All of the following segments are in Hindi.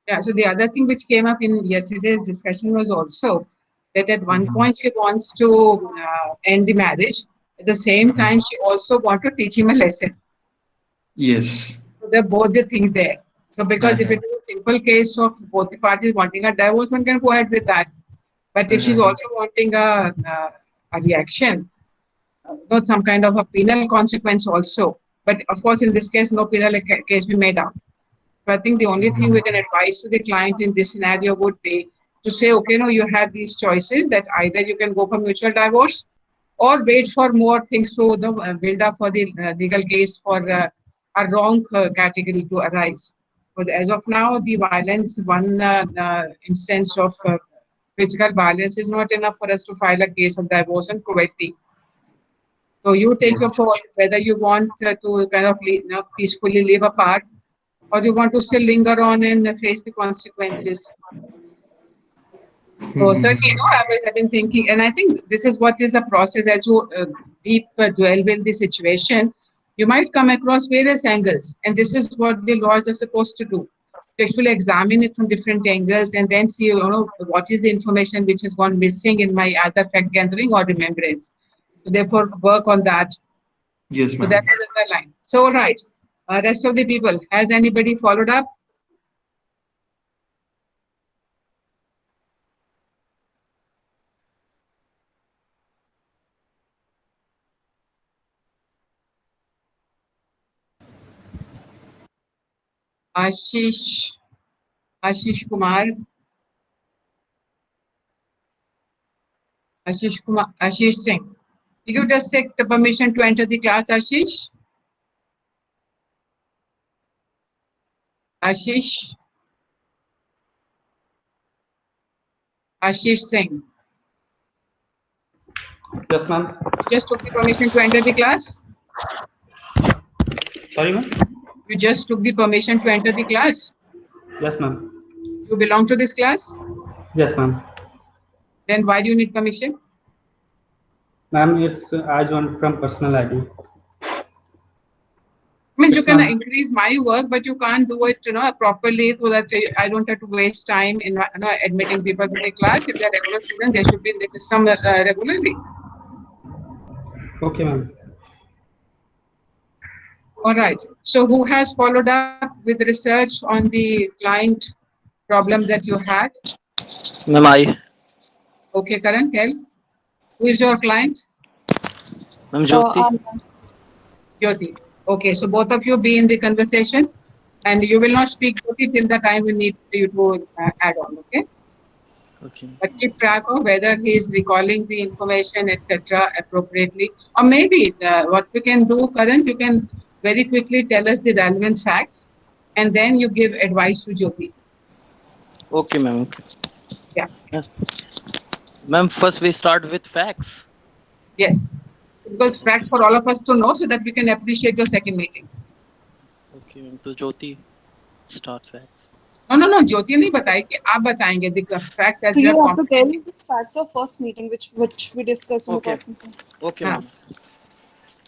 Yeah, so the other thing which came up in yesterday's discussion was also that at one Mhm. point she wants to end the marriage. At the same Mhm. time, she also wants to teach him a lesson. Yes. So they're both the things there. So because if Uh-huh. it is a simple case of both the parties wanting a divorce, one can go ahead with that. But if she's Uh-huh. also wanting a reaction, not some kind of a penal consequence also. But of course, in this case, no penal case be made out. So I think the only thing we Mhm. can advise to the client in this scenario would be to say, okay, no, you have these choices that either you can go for mutual divorce or wait for more things to build up for the legal case for a wrong category to arise. But as of now, the violence, one instance of physical violence is not enough for us to file a case of divorce and provide the. So you take your Yes. call whether you want to kind of peacefully live apart or you want to still linger on and face the consequences. So certainly, Mhm. I've been thinking, and I think this is what is the process as you deep dwell in the situation. You might come across various angles, and this is what the lawyers are supposed to do. To actually examine it from different angles and then see, what is the information which has gone missing in my either fact gathering or remembrance. So therefore, work on that. Yes, So that ma'am. is the line. So, all right. Rest of the people, has anybody followed up? Ashish, Ashish Kumar, Ashish Kumar, Ashish Singh. Did you just take the permission to enter the class, Ashish? Ashish, Ashish Singh. Yes, ma'am. You just took the permission to enter the class? Sorry, ma'am. You just took the permission to enter the class? Yes, ma'am. You belong to this class? Yes, ma'am. Then why do you need permission? Ma'am, it's I joined from personal ID. Means you It's can not. increase my work, but you can't do it, properly so that I don't have to waste time in admitting people to the class. If they're regular students, they should be in the system regularly. Okay, ma'am. All right. So who has followed up with research on the client problem that you had? Ma'am, I. Okay, Karan, tell. Who is your client? Ma'am, Jyoti. Jyoti. Okay, so both of you be in the conversation and you will not speak Jyoti till the time we need you to add on, okay? Okay. But keep track of whether he is recalling the information, etc., appropriately. Or maybe what you can do, Karan, you can very quickly tell us the relevant facts and then you give advice to Jyoti. Okay, ma'am. Okay. Yeah, Yeah. Ma'am, first we start with facts. yes. Because Okay. facts for all of us to know so that we can appreciate your second meeting. Okay, ma'am. So Jyoti, start facts. No, ज्योति नहीं बताएगी आप बताएंगे the facts as So we are you have to tell comprehending. the facts of first meeting, which we discussed in the Okay. first meeting. Okay, हाँ, ma'am.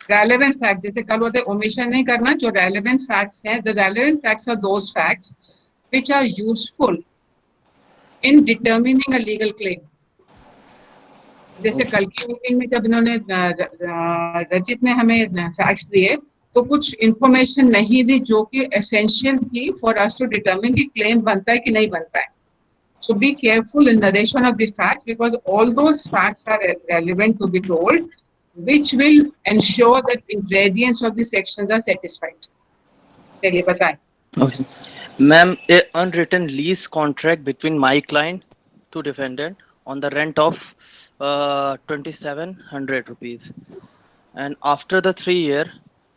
relevant facts जैसे कल होते omission नहीं करना जो relevant facts हैं the relevant facts are those facts which are useful in determining a legal claim. जैसे Okay. कल की मीटिंग में जब इन्होंने रचित ने हमें फैक्ट्स दिए तो कुछ इंफॉर्मेशन नहीं दी जो कि एसेंशियल थी फॉर अस टू डिटरमिन कि क्लेम बनता है कि नहीं बनता है. So be careful in narration of the fact because all those facts are relevant to be told, which will ensure that ingredients of the sections are satisfied. चलिए बताएं. Okay. Ma'am, a unwritten lease contract between my client to defendant on the rent of 2700 rupees. And after the 3 year,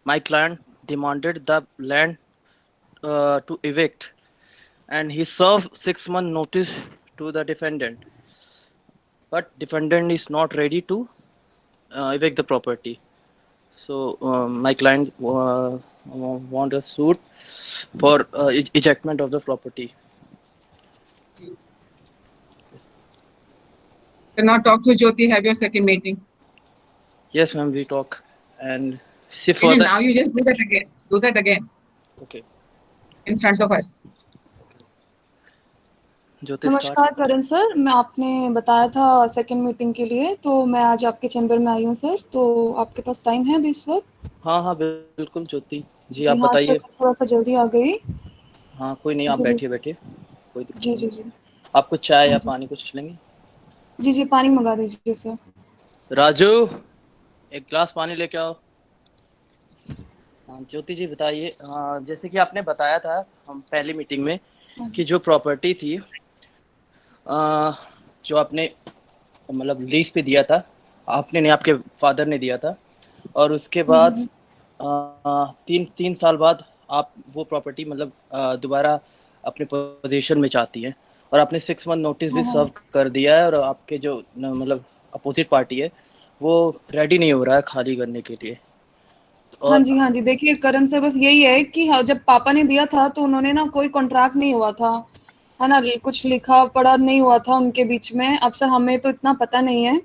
my client demanded the land to evict, and he served 6 month notice to the defendant, but defendant is not ready to evict the property. So my client want a suit for ejectment of the property. So now talk to Jyoti, have your second meeting. Yes, ma'am, we talk and see And further. now you just do that again. Do that again Okay. in front of us. Jyoti start. नमस्कार करण सर, मैं आपने बताया था सेकंड मीटिंग के लिए, तो मैं आज आपके चैम्बर में आई हूँ सर। तो आपके पास टाइम है अभी इस वक्त? हाँ हाँ बिल्कुल ज्योति जी, जी आप हाँ सर, बताइए। मैं थोड़ा सा जल्दी आ गई। हाँ कोई नहीं, आप जी बैठिए बैठिए, कोई दिक्कत जी नहीं। जी। आप कुछ चाय हाँ या जी पानी कुछ लेंगे? जी जी, पानी मंगा दीजिए सर। राजू, एक ग्लास पानी लेके आओ। हाँ ज्योति जी बताइए। हाँ जैसे कि आपने बताया था हम पहली मीटिंग में हाँ कि जी। जो प्रॉपर्टी थी जो आपने मतलब लीज पे दिया था, आपने नहीं, आपके फादर ने दिया था, और उसके बाद हम्म। 3 साल बाद आप वो प्रॉपर्टी मतलब दोबारा अपने पोजीशन में चाहती हैं, और आपने 6 मंथ नोटिस भी हाँ सर्व हाँ कर दिया है, और आपके जो मतलब अपोजिट पार्टी है वो रेडी नहीं हो रहा है खाली करने के लिए। हाँ और जी। हाँ जी, देखिए करण सर, बस यही है कि हाँ, जब पापा ने दिया था तो उन्होंने ना कोई कॉन्ट्रैक्ट नहीं हुआ था, है ना, कुछ लिखा पढ़ा नहीं हुआ था उनके बीच में। अब सर हमें तो इतना पता नहीं है,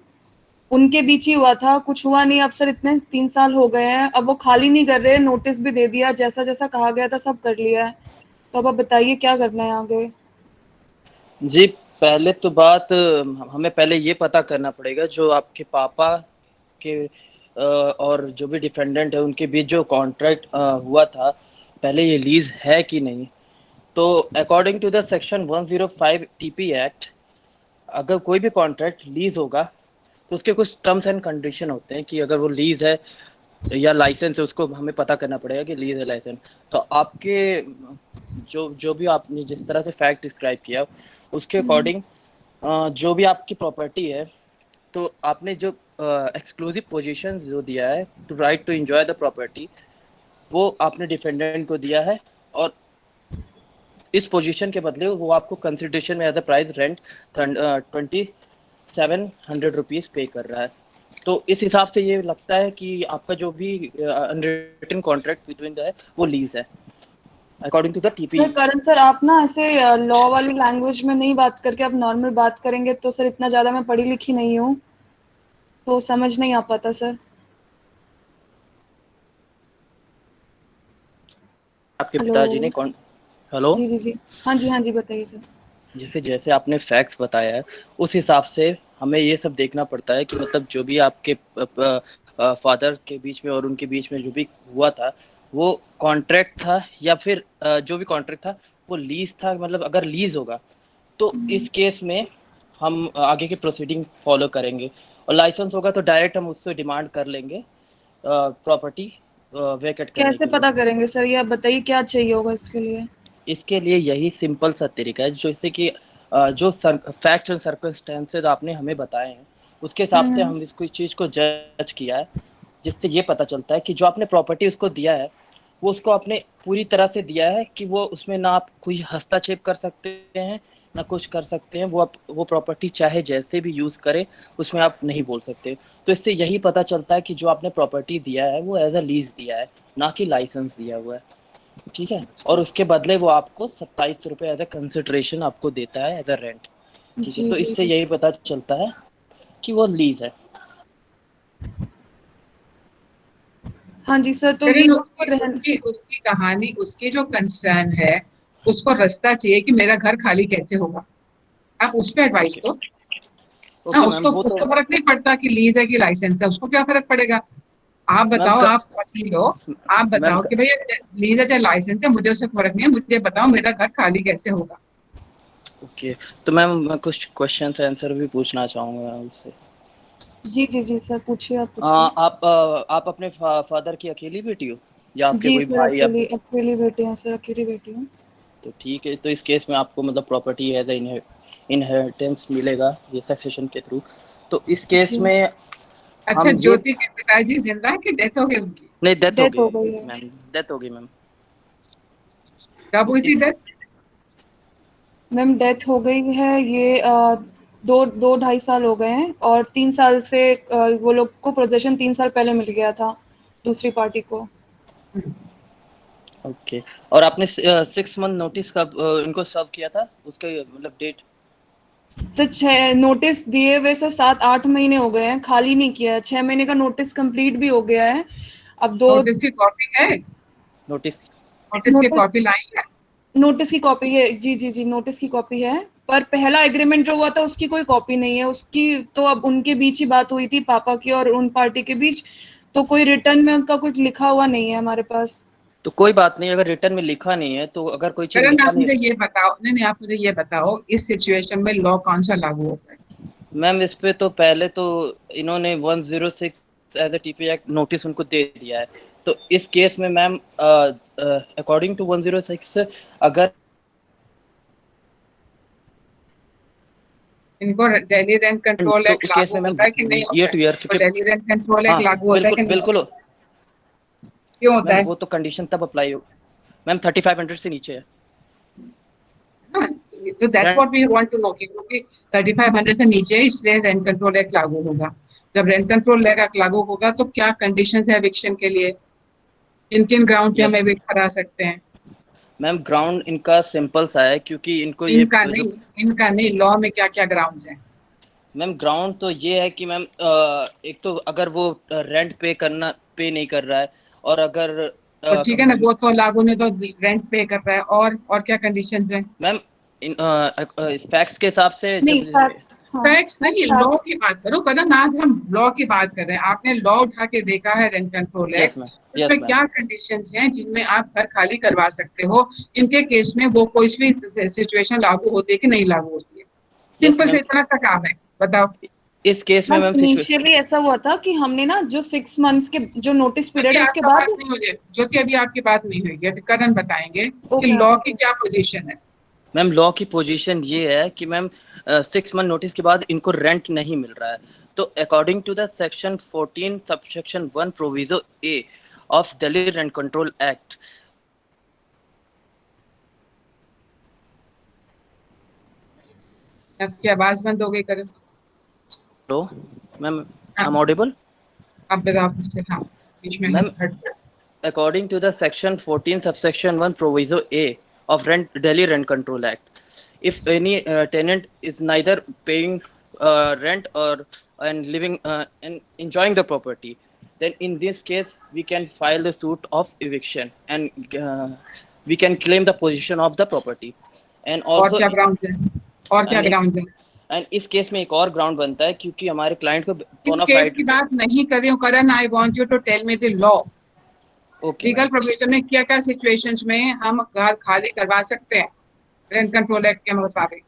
उनके बीच ही हुआ था, कुछ हुआ नहीं। अब सर इतने 3 साल हो गए हैं, अब वो खाली नहीं कर रहे, नोटिस भी दे दिया, जैसा जैसा कहा गया था सब कर लिया है। तो अब आप बताइए क्या करना है आगे। जी, पहले तो बात हमें पहले ये पता करना पड़ेगा जो आपके पापा के और जो भी डिफेंडेंट है उनके बीच जो कॉन्ट्रैक्ट हुआ था, पहले ये लीज है कि नहीं। तो according to the section 105 TP act, अगर कोई भी कॉन्ट्रैक्ट लीज होगा तो उसके कुछ टर्म्स एंड कंडीशन होते हैं कि अगर वो लीज है या लाइसेंस है, उसको हमें पता करना पड़ेगा कि लीज है लाइसेंस। तो आपके जो जो भी आपने जिस तरह से फैक्ट डिस्क्राइब किया उसके अकॉर्डिंग जो भी आपकी प्रॉपर्टी है, तो आपने जो एक्सक्लूसिव पोजीशन जो दिया है to right to enjoy the property, वो आपने डिफेंडेंट को दिया है, और इस पोजीशन के बदले वो आपको कंसिडरेशन में as a price rent 2700 rupees pay कर रहा है। तो इस हिसाब से ये लगता है कि आपका जो भी अनरिटन कॉन्ट्रैक्ट बिटवीन है वो लीज है according to the TP. Sir Karan sir, आप ना ऐसे लॉ वाली लैंग्वेज में नहीं बात करके आप नॉर्मल बात करेंगे तो सर, इतना ज्यादा मैं पढ़ी लिखी नहीं हूँ, तो समझ नहीं आ पाता सर। आपके हेलो। पिताजी ने कौन, हेलो, जी जी जी। हाँ जी हाँ जी, बताइए सर। जैसे जैसे आपने फैक्ट्स बताया है उस हिसाब से हमें ये सब देखना पड़ता है कि मतलब जो भी आपके फादर के बीच में और उनके बीच में जो भी हुआ था वो कॉन्ट्रैक्ट था या फिर जो भी कॉन्ट्रैक्ट था वो लीज था। मतलब अगर लीज होगा तो इस केस में हम आगे की प्रोसीडिंग फॉलो करेंगे, और लाइसेंस होगा तो डायरेक्ट हम उससे डिमांड कर लेंगे प्रॉपर्टी वेकेट करने कैसे के लिए। पता करेंगे सर, ये आप बताइए क्या चाहिए होगा इसके लिए। इसके लिए यही सिंपल सा तरीका है, जैसे कि जो फैक्ट एंड सर्कमस्टेंसेस आपने हमें बताए हैं उसके हिसाब से हम्म। हम इसको चीज़ को जज किया है, जिससे ये पता चलता है कि जो आपने प्रॉपर्टी उसको दिया है वो उसको आपने पूरी तरह से दिया है कि वो उसमें ना आप कोई हस्तक्षेप कर सकते हैं ना कुछ कर सकते हैं। वो आप वो प्रॉपर्टी चाहे जैसे भी यूज़ करे उसमें आप नहीं बोल सकते। तो इससे यही पता चलता है कि जो आपने प्रॉपर्टी दिया है वो एज अ लीज दिया है, ना कि लाइसेंस दिया हुआ है। ठीक है, और उसके बदले वो आपको 27 रुपये एज अ कंसिडरेशन आपको देता है एज अ रेंट। ठीक है, जी तो जी इससे जी। यही पता चलता है कि वो लीज है। हाँ जी सर, तो ये लेकिन तो उसकी रहन। उसकी उसकी कहानी, उसकी जो कंसर्न है, उसको रास्ता चाहिए कि मेरा घर खाली कैसे होगा। आप उस पर एडवाइस ओके दो ना। ओके मैम, उसको वो तो उसको फर्क नहीं पड़ता कि लीज है कि लाइसेंस है, उसको क्या फर्क पड़ेगा। आप मैम बताओ, आप वकील हो, आप मैम बताओ कि भैया लीज है चाहे लाइसेंस है, मुझे उससे फर्क नहीं है, मुझे बताओ मेरा घर खाली कैसे होगा। ओके, तो मैम मैं कुछ क्वेश्चन आंसर भी पूछना चाहूँगा उससे। जी जी जी सर, पूछिए, आप पूछिए। आप अपने फादर की अकेली बेटी हो या आपके जी कोई सर, भाई या अकेली अकेली बेटी हैं सर, अकेली बेटी हूँ। तो ठीक है, तो इस केस में आपको मतलब प्रॉपर्टी एज इनहेरिटेंस मिलेगा ये सक्सेशन के थ्रू। तो इस केस जी। में अच्छा, हम ये, ज्योति के पिताजी जिंदा है कि डेथ हो गई उनकी? नहीं डेथ हो डेथ हो गई गई है। मैम, डेथ हो गई मैम। कब तो हुई थी इस डेथ? मैम डेथ हो गई है, ये दो दो ढाई साल हो गए हैं, और 3 साल से वो लोग को पोजेशन 3 साल पहले मिल गया था दूसरी पार्टी को। ओके, और आपने 6 मंथ नोटिस कब इनको सर्व किया था उसके मतलब डेट? सर 6 नोटिस दिए हुए सर 7-8 महीने हो गए हैं, खाली नहीं किया है। 6 महीने का नोटिस कंप्लीट भी हो गया है। अब दो नोटिस की कॉपी है? नोटिस नोटिस की नोटिस कॉपी लाई है? नोटिस की कॉपी है, जी जी जी, नोटिस की कॉपी है। पर पहला एग्रीमेंट जो हुआ था उसकी कोई कॉपी नहीं है उसकी। तो अब उनके बीच ही बात हुई थी पापा की और उन पार्टी के बीच, तो कोई रिटर्न में उनका कुछ लिखा हुआ नहीं है हमारे पास। तो कोई बात नहीं, अगर रिटर्न में लिखा नहीं है तो अगर कोई चीज करण, लिखा आप नहीं, मुझे ये बताओ, नहीं आप मुझे ये बताओ, इस सिचुएशन में लॉ कौन सा लागू होता है? मैम इस पे तो पहले तो इन्होंने 106 as a TP act notice उनको दे दिया है। तो इस केस में मैम अकॉर्डिंग टू 106 अगर इनको दिल्ली रेंट कंट्रोल तो एक्ट उस केस लागू में मैम होता है कि नहीं होता ईयर है? टू ईयर, तो क्योंकि दिल्ली रेंट कंट्रोल एक्ट हाँ लागू होता है कि बिल्कुल नहीं बिल्कुल होता? क्यों होता मैम, है? वो तो कंडीशन तब अप्लाई हो मैम 3500 से नीचे है। तो that's what we want to know, क्योंकि 3500 से नीचे है इसलिए रेंट कंट्रोल एक्ट लागू होगा। जब रेंट कंट्रोल एक्ट लागू होगा तो क्या कंडीशंस है एविक्शन के लिए? किन किन ग्राउंड पे हम यस एविक्ट करा सकते हैं? मैम, ग्राउंड इनका सिंपल सा है क्योंकि इनको ये जो इनका नहीं, लॉ में क्या क्या ग्राउंड्स हैं? मैम ग्राउंड तो ये है कि मैम एक तो अगर वो रेंट पे नहीं कर रहा है, और अगर तो ठीक है ना, वो तो लागू नहीं, तो रेंट पे कर रहा है, और क्या कंडीशंस हैं? मैम इन फैक्ट्स के हिसाब से नहीं, जब हाँ, फैक्ट्स नहीं, लॉ की बात करो करण, आज हम लॉ की बात कर रहे हैं। आपने लॉ उठा के देखा है rent control yes act, ma'am, yes उसमें मैम, क्या कंडीशंस हैं जिनमें आप घर खाली करवा सकते हो? इनके केस में वो कोई भी सिचुएशन लागू होती है कि नहीं लागू होती है? यस सिंपल से मैम। इतना सा काम है, बताओ। इस केस में मैम मैम इनिशियली ऐसा हुआ था कि हमने ना जो 6 मंथ्स के जो नोटिस पीरियड ज्योति है उसके आपका बाद बात नहीं हुई है, ज्योति अभी आपकी बात नहीं हुई है, अभी करण बताएंगे कि ओके लॉ की क्या पोजीशन है। मैम लॉ की पोजीशन ये है कि मैम 6 मंथ नोटिस के बाद इनको रेंट नहीं मिल रहा है, तो according to the section 14 subsection 1 proviso a of Delhi rent control act, आपकी आवाज बंद हो गई करण। तो मैम आई हाँ, एम ऑडिबल आप बताओ फिर से। हाँ, बीच में मैम, हट। according to the section 14 subsection 1 proviso a of Delhi rent control act, if any tenant is neither paying rent or and living and enjoying the property, then in this case we can file the suit of eviction, and we can claim the possession of the property. And और also क्या ग्राउंड है? और क्या and ग्राउंड है? and इस केस में एक और ग्राउंड बनता है क्योंकि हमारे क्लाइंट को इस केस बोनाफाइड। की बात नहीं कर रही हूँ Karan, I want you to tell me the law. Okay legal provision में क्या क्या सिचुएशंस में हम घर खाली करवा सकते हैं रेंट कंट्रोल एक्ट के मुताबिक?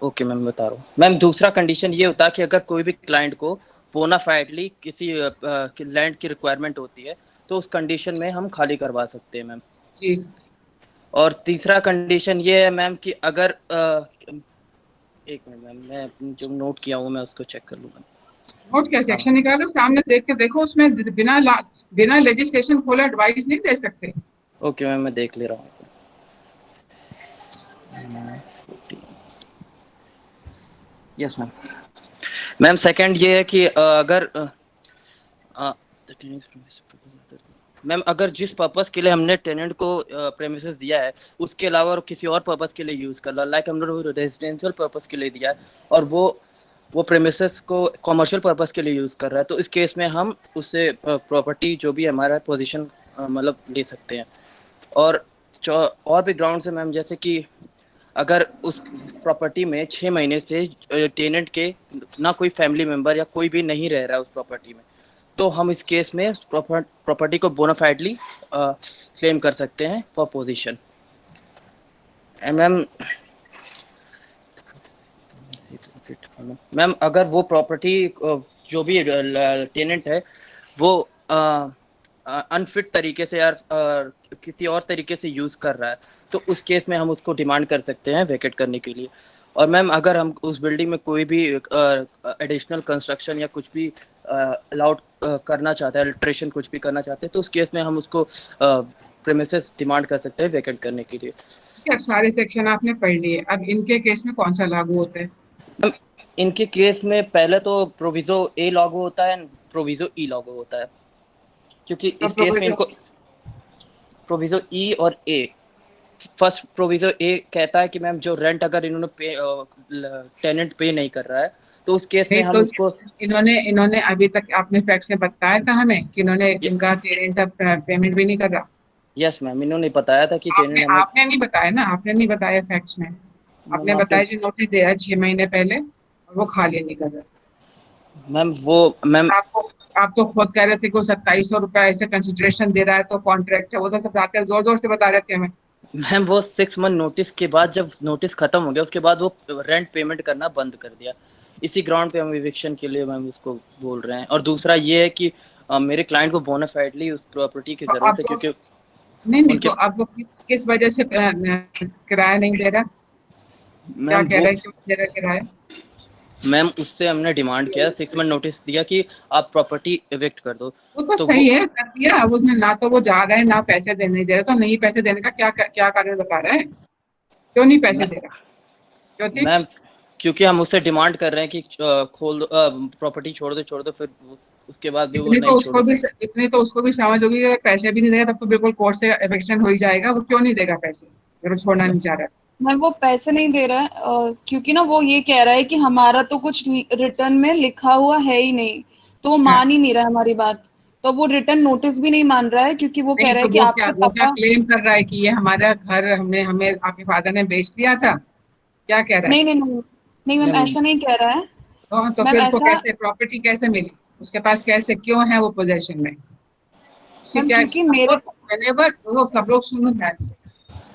ओके मैम, बता रहा हूँ मैम। दूसरा कंडीशन ये होता है कि अगर कोई भी क्लाइंट को बोनाफाइडली किसी लैंड की रिक्वायरमेंट होती है तो उस कंडीशन में हम खाली करवा सकते हैं मैम। जी। और तीसरा कंडीशन ये है मैम कि अगर एक मिनट मैम, मैं जो नोट किया हूँ मैं उसको चेक कर लूँगा। नोट क्या, सेक्शन निकालो, सामने देख के देखो, उसमें बिना लेजिस्लेशन खोले एडवाइस नहीं दे सकते। ओके मैम, मैं देख ले रहा हूँ। Yes ma'am. मैम सेकंड ये है कि अगर मैम अगर जिस पर्पस के लिए हमने टेनेंट को प्रेमिसेस दिया है उसके अलावा और किसी और पर्पस के लिए यूज कर लो, लाइक हमने रेजिडेंशियल पर्पस के लिए दिया है और वो प्रेमिसेस को कमर्शियल पर्पस के लिए यूज कर रहा है, तो इस केस में हम उससे प्रॉपर्टी जो भी हमारा पोजीशन मतलब ले सकते हैं। और भी ग्राउंड्स है मैम, जैसे कि अगर उस प्रॉपर्टी में 6 महीने से टेनेंट के ना कोई फैमिली मेंबर या कोई भी नहीं रह रहा है उस प्रॉपर्टी में, तो हम इस केस में प्रॉपर्टी को बोनाफाइडली क्लेम कर सकते हैं फॉर पोजीशन। एंड मैम अगर वो प्रॉपर्टी जो भी टेनेंट है वो अनफिट तरीके से या किसी और तरीके से यूज कर रहा है, तो उस केस में हम उसको डिमांड कर सकते हैं वेकेट करने के लिए। और मैम अगर हम उस बिल्डिंग में कोई भी एडिशनल कंस्ट्रक्शन या कुछ भी अलाउड करना चाहते हैं, अल्ट्रेशन कुछ भी करना चाहते हैं, तो उस केस में हम उसको प्रेमिसेस डिमांड कर सकते हैं वेकेट करने के लिए। अब सारे सेक्शन आपने पढ़ लिए, अब इनके केस में कौन सा लागू होता है? इनके केस में पहले तो प्रोविजो ए लागू होता है, प्रोविजो ई लागू होता है, क्योंकि इस केस में इनको प्रोविजो ई और ए। फर्स्ट प्रोविजो ए कहता है कि मैम जो रेंट अगर इन्होंने टेनेंट पे नहीं कर रहा है तो उस केस में हम तो उसको इन्होंने अभी तक आपने फैक्ट्स में बताया था हमें कि इन्होंने इनका टेनेंट अब पेमेंट भी नहीं कर रहा। यस मैम, इन्होंने बताया था कि टेनेंट हमें आपने नहीं बताया ना, आपने नहीं बताया फैक्ट्स में। आपने बताया जी नोटिस दिया 6 महीने पहले और वो खाली नहीं कर रहा। मैम आप तो खुद कह रहे थे कि 2700 रुपया ऐसे कंसिडरेशन दे रहा है तो कॉन्ट्रैक्ट है, वो तो सब आकर जोर जोर से बता रहे थे हमें। मैम वो 6 मंथ नोटिस के बाद, जब नोटिस खत्म हो गया उसके बाद वो रेंट पेमेंट करना बंद कर दिया। इसी ग्राउंड पे हम इविक्शन के लिए मैम उसको बोल रहे हैं। और दूसरा ये है कि मेरे क्लाइंट को बोनाफाइडली उस प्रॉपर्टी की तो जरूरत है, क्योंकि नहीं उनके तो आपको किस वजह से किराया नहीं दे रहा? क्या मैम कह रहा है, क्यों नहीं दे रहा किराया? मैम उससे हमने डिमांड किया, 6 मंथ नोटिस दिया कि आप प्रॉपर्टी इविक्ट कर दो। वो तो तो सही है, कर दिया। अब उसने ना तो वो जा रहा है ना पैसे देने दे रहा, तो नहीं पैसे देने का क्या कारण बता रहा है? क्यों नहीं पैसे दे रहा? क्योंकि मैम क्योंकि हम उससे डिमांड कर रहे हैं कि खोल दो, प्रॉपर्टी छोड़ दो, फिर उसके बाद भी वो इतनी तो नहीं उसको छोड़। भी इतनी तो उसको भी समझ होगी कि अगर पैसे भी नहीं देगा तब तो बिल्कुल कोर्ट से एविक्शन हो ही जाएगा। वो क्यों नहीं देगा पैसे अगर वो छोड़ना नहीं चाह रहा? मैं वो पैसे नहीं दे रहा है क्योंकि ना वो ये कह रहा है कि हमारा तो कुछ रिटर्न में लिखा हुआ है ही नहीं, तो वो मान ही नहीं रहा है हमारी बात। तो वो रिटर्न नोटिस भी नहीं मान रहा है क्योंकि वो कह नहीं रहा तो है कि आपके वो क्या पापा। क्लेम कर रहा है कि ये हमारा घर हमें हमें आपके फादर ने बेच दिया था? क्या कह रहा है? नहीं नहीं नहीं नहीं मैम, मैम ऐसा नहीं कह रहा है। तो मैम फिर उसको ऐसा, कैसे प्रॉपर्टी कैसे मिली? उसके पास कैसे क्यों है वो पोजेशन में? कि मैम क्या क्योंकि मेरे whenever वो सब लोग सुनो ध्यान से,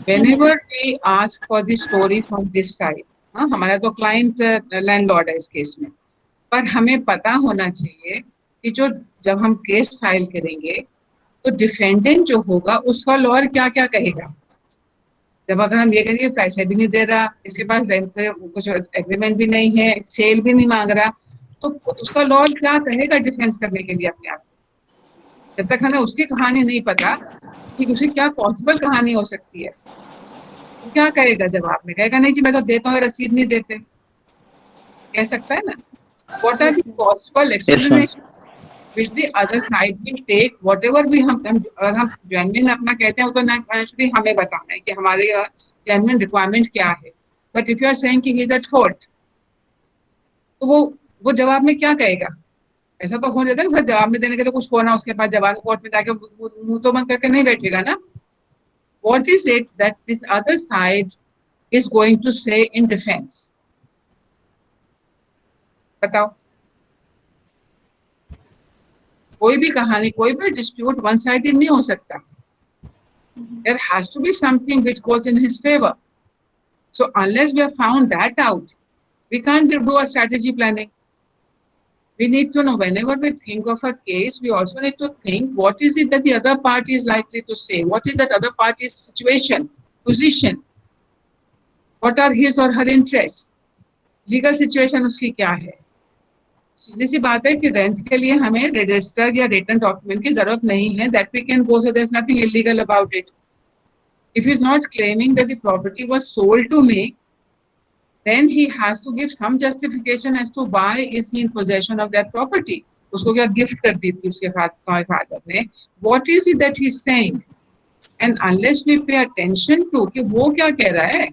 whenever we ask for the story from this side, हाँ हमारा तो क्लाइंट लैंडलॉर्ड है इस केस में, पर हमें पता होना चाहिए कि जो जब हम केस फाइल करेंगे तो डिफेंडेंट जो होगा उसका लॉयर क्या क्या कहेगा। जब अगर हम ये कहेंगे पैसे भी नहीं दे रहा, इसके पास रेंट पे कुछ एग्रीमेंट भी नहीं है, सेल भी नहीं मांग रहा, तो उसका लॉयर क्या कहेगा डिफेंस करने के लिए अपने आप को? जब तक हमें उसकी कहानी नहीं पता कि उसे क्या पॉसिबल कहानी हो सकती है, तो क्या कहेगा जवाब में? कहेगा नहीं जी मैं तो देता हूँ, रसीद नहीं देते, कह सकता है ना? What are the possible yes ma'am. Explanation which the other side will take, whatever भी अगर हम जेन्युइन अपना कहते हैं वो तो नेचुरली हमें बताना है कि हमारे जेन्युइन रिक्वायरमेंट क्या है। But if you are saying कि ही इज एट फॉल्ट, तो वो जवाब में क्या कहेगा? ऐसा तो हो जाता है कि जवाब में देने के लिए कुछ होना, उसके बाद जवाब कोर्ट में जाके मुंह तो बंद करके नहीं बैठेगा ना। What is it that this other side is going to say in defense? बताओ। कोई भी कहानी, कोई भी डिस्प्यूट वन साइडेड नहीं हो सकता। There has to be something which goes in his favor. So unless we have found that out, we can't do a strategy planning. We need to know whenever we think of a case, we also need to think what is it that the other party is likely to say? What is that other party's situation, position? What are his or her interests? Legal situation उसकी क्या है? सीधी सी बात है कि रेंट के लिए हमें रजिस्टर या रिटर्न डॉक्यूमेंट की जरूरत नहीं है, that we can go, so there is nothing illegal about it. If he's not claiming that the property was sold to me, then he has to give some justification as to why is he in possession of that property. उसको क्या गिफ्ट कर दी थी उसके फादर ने? What is it that he's saying? And unless we pay attention to कि वो क्या कह रहा है,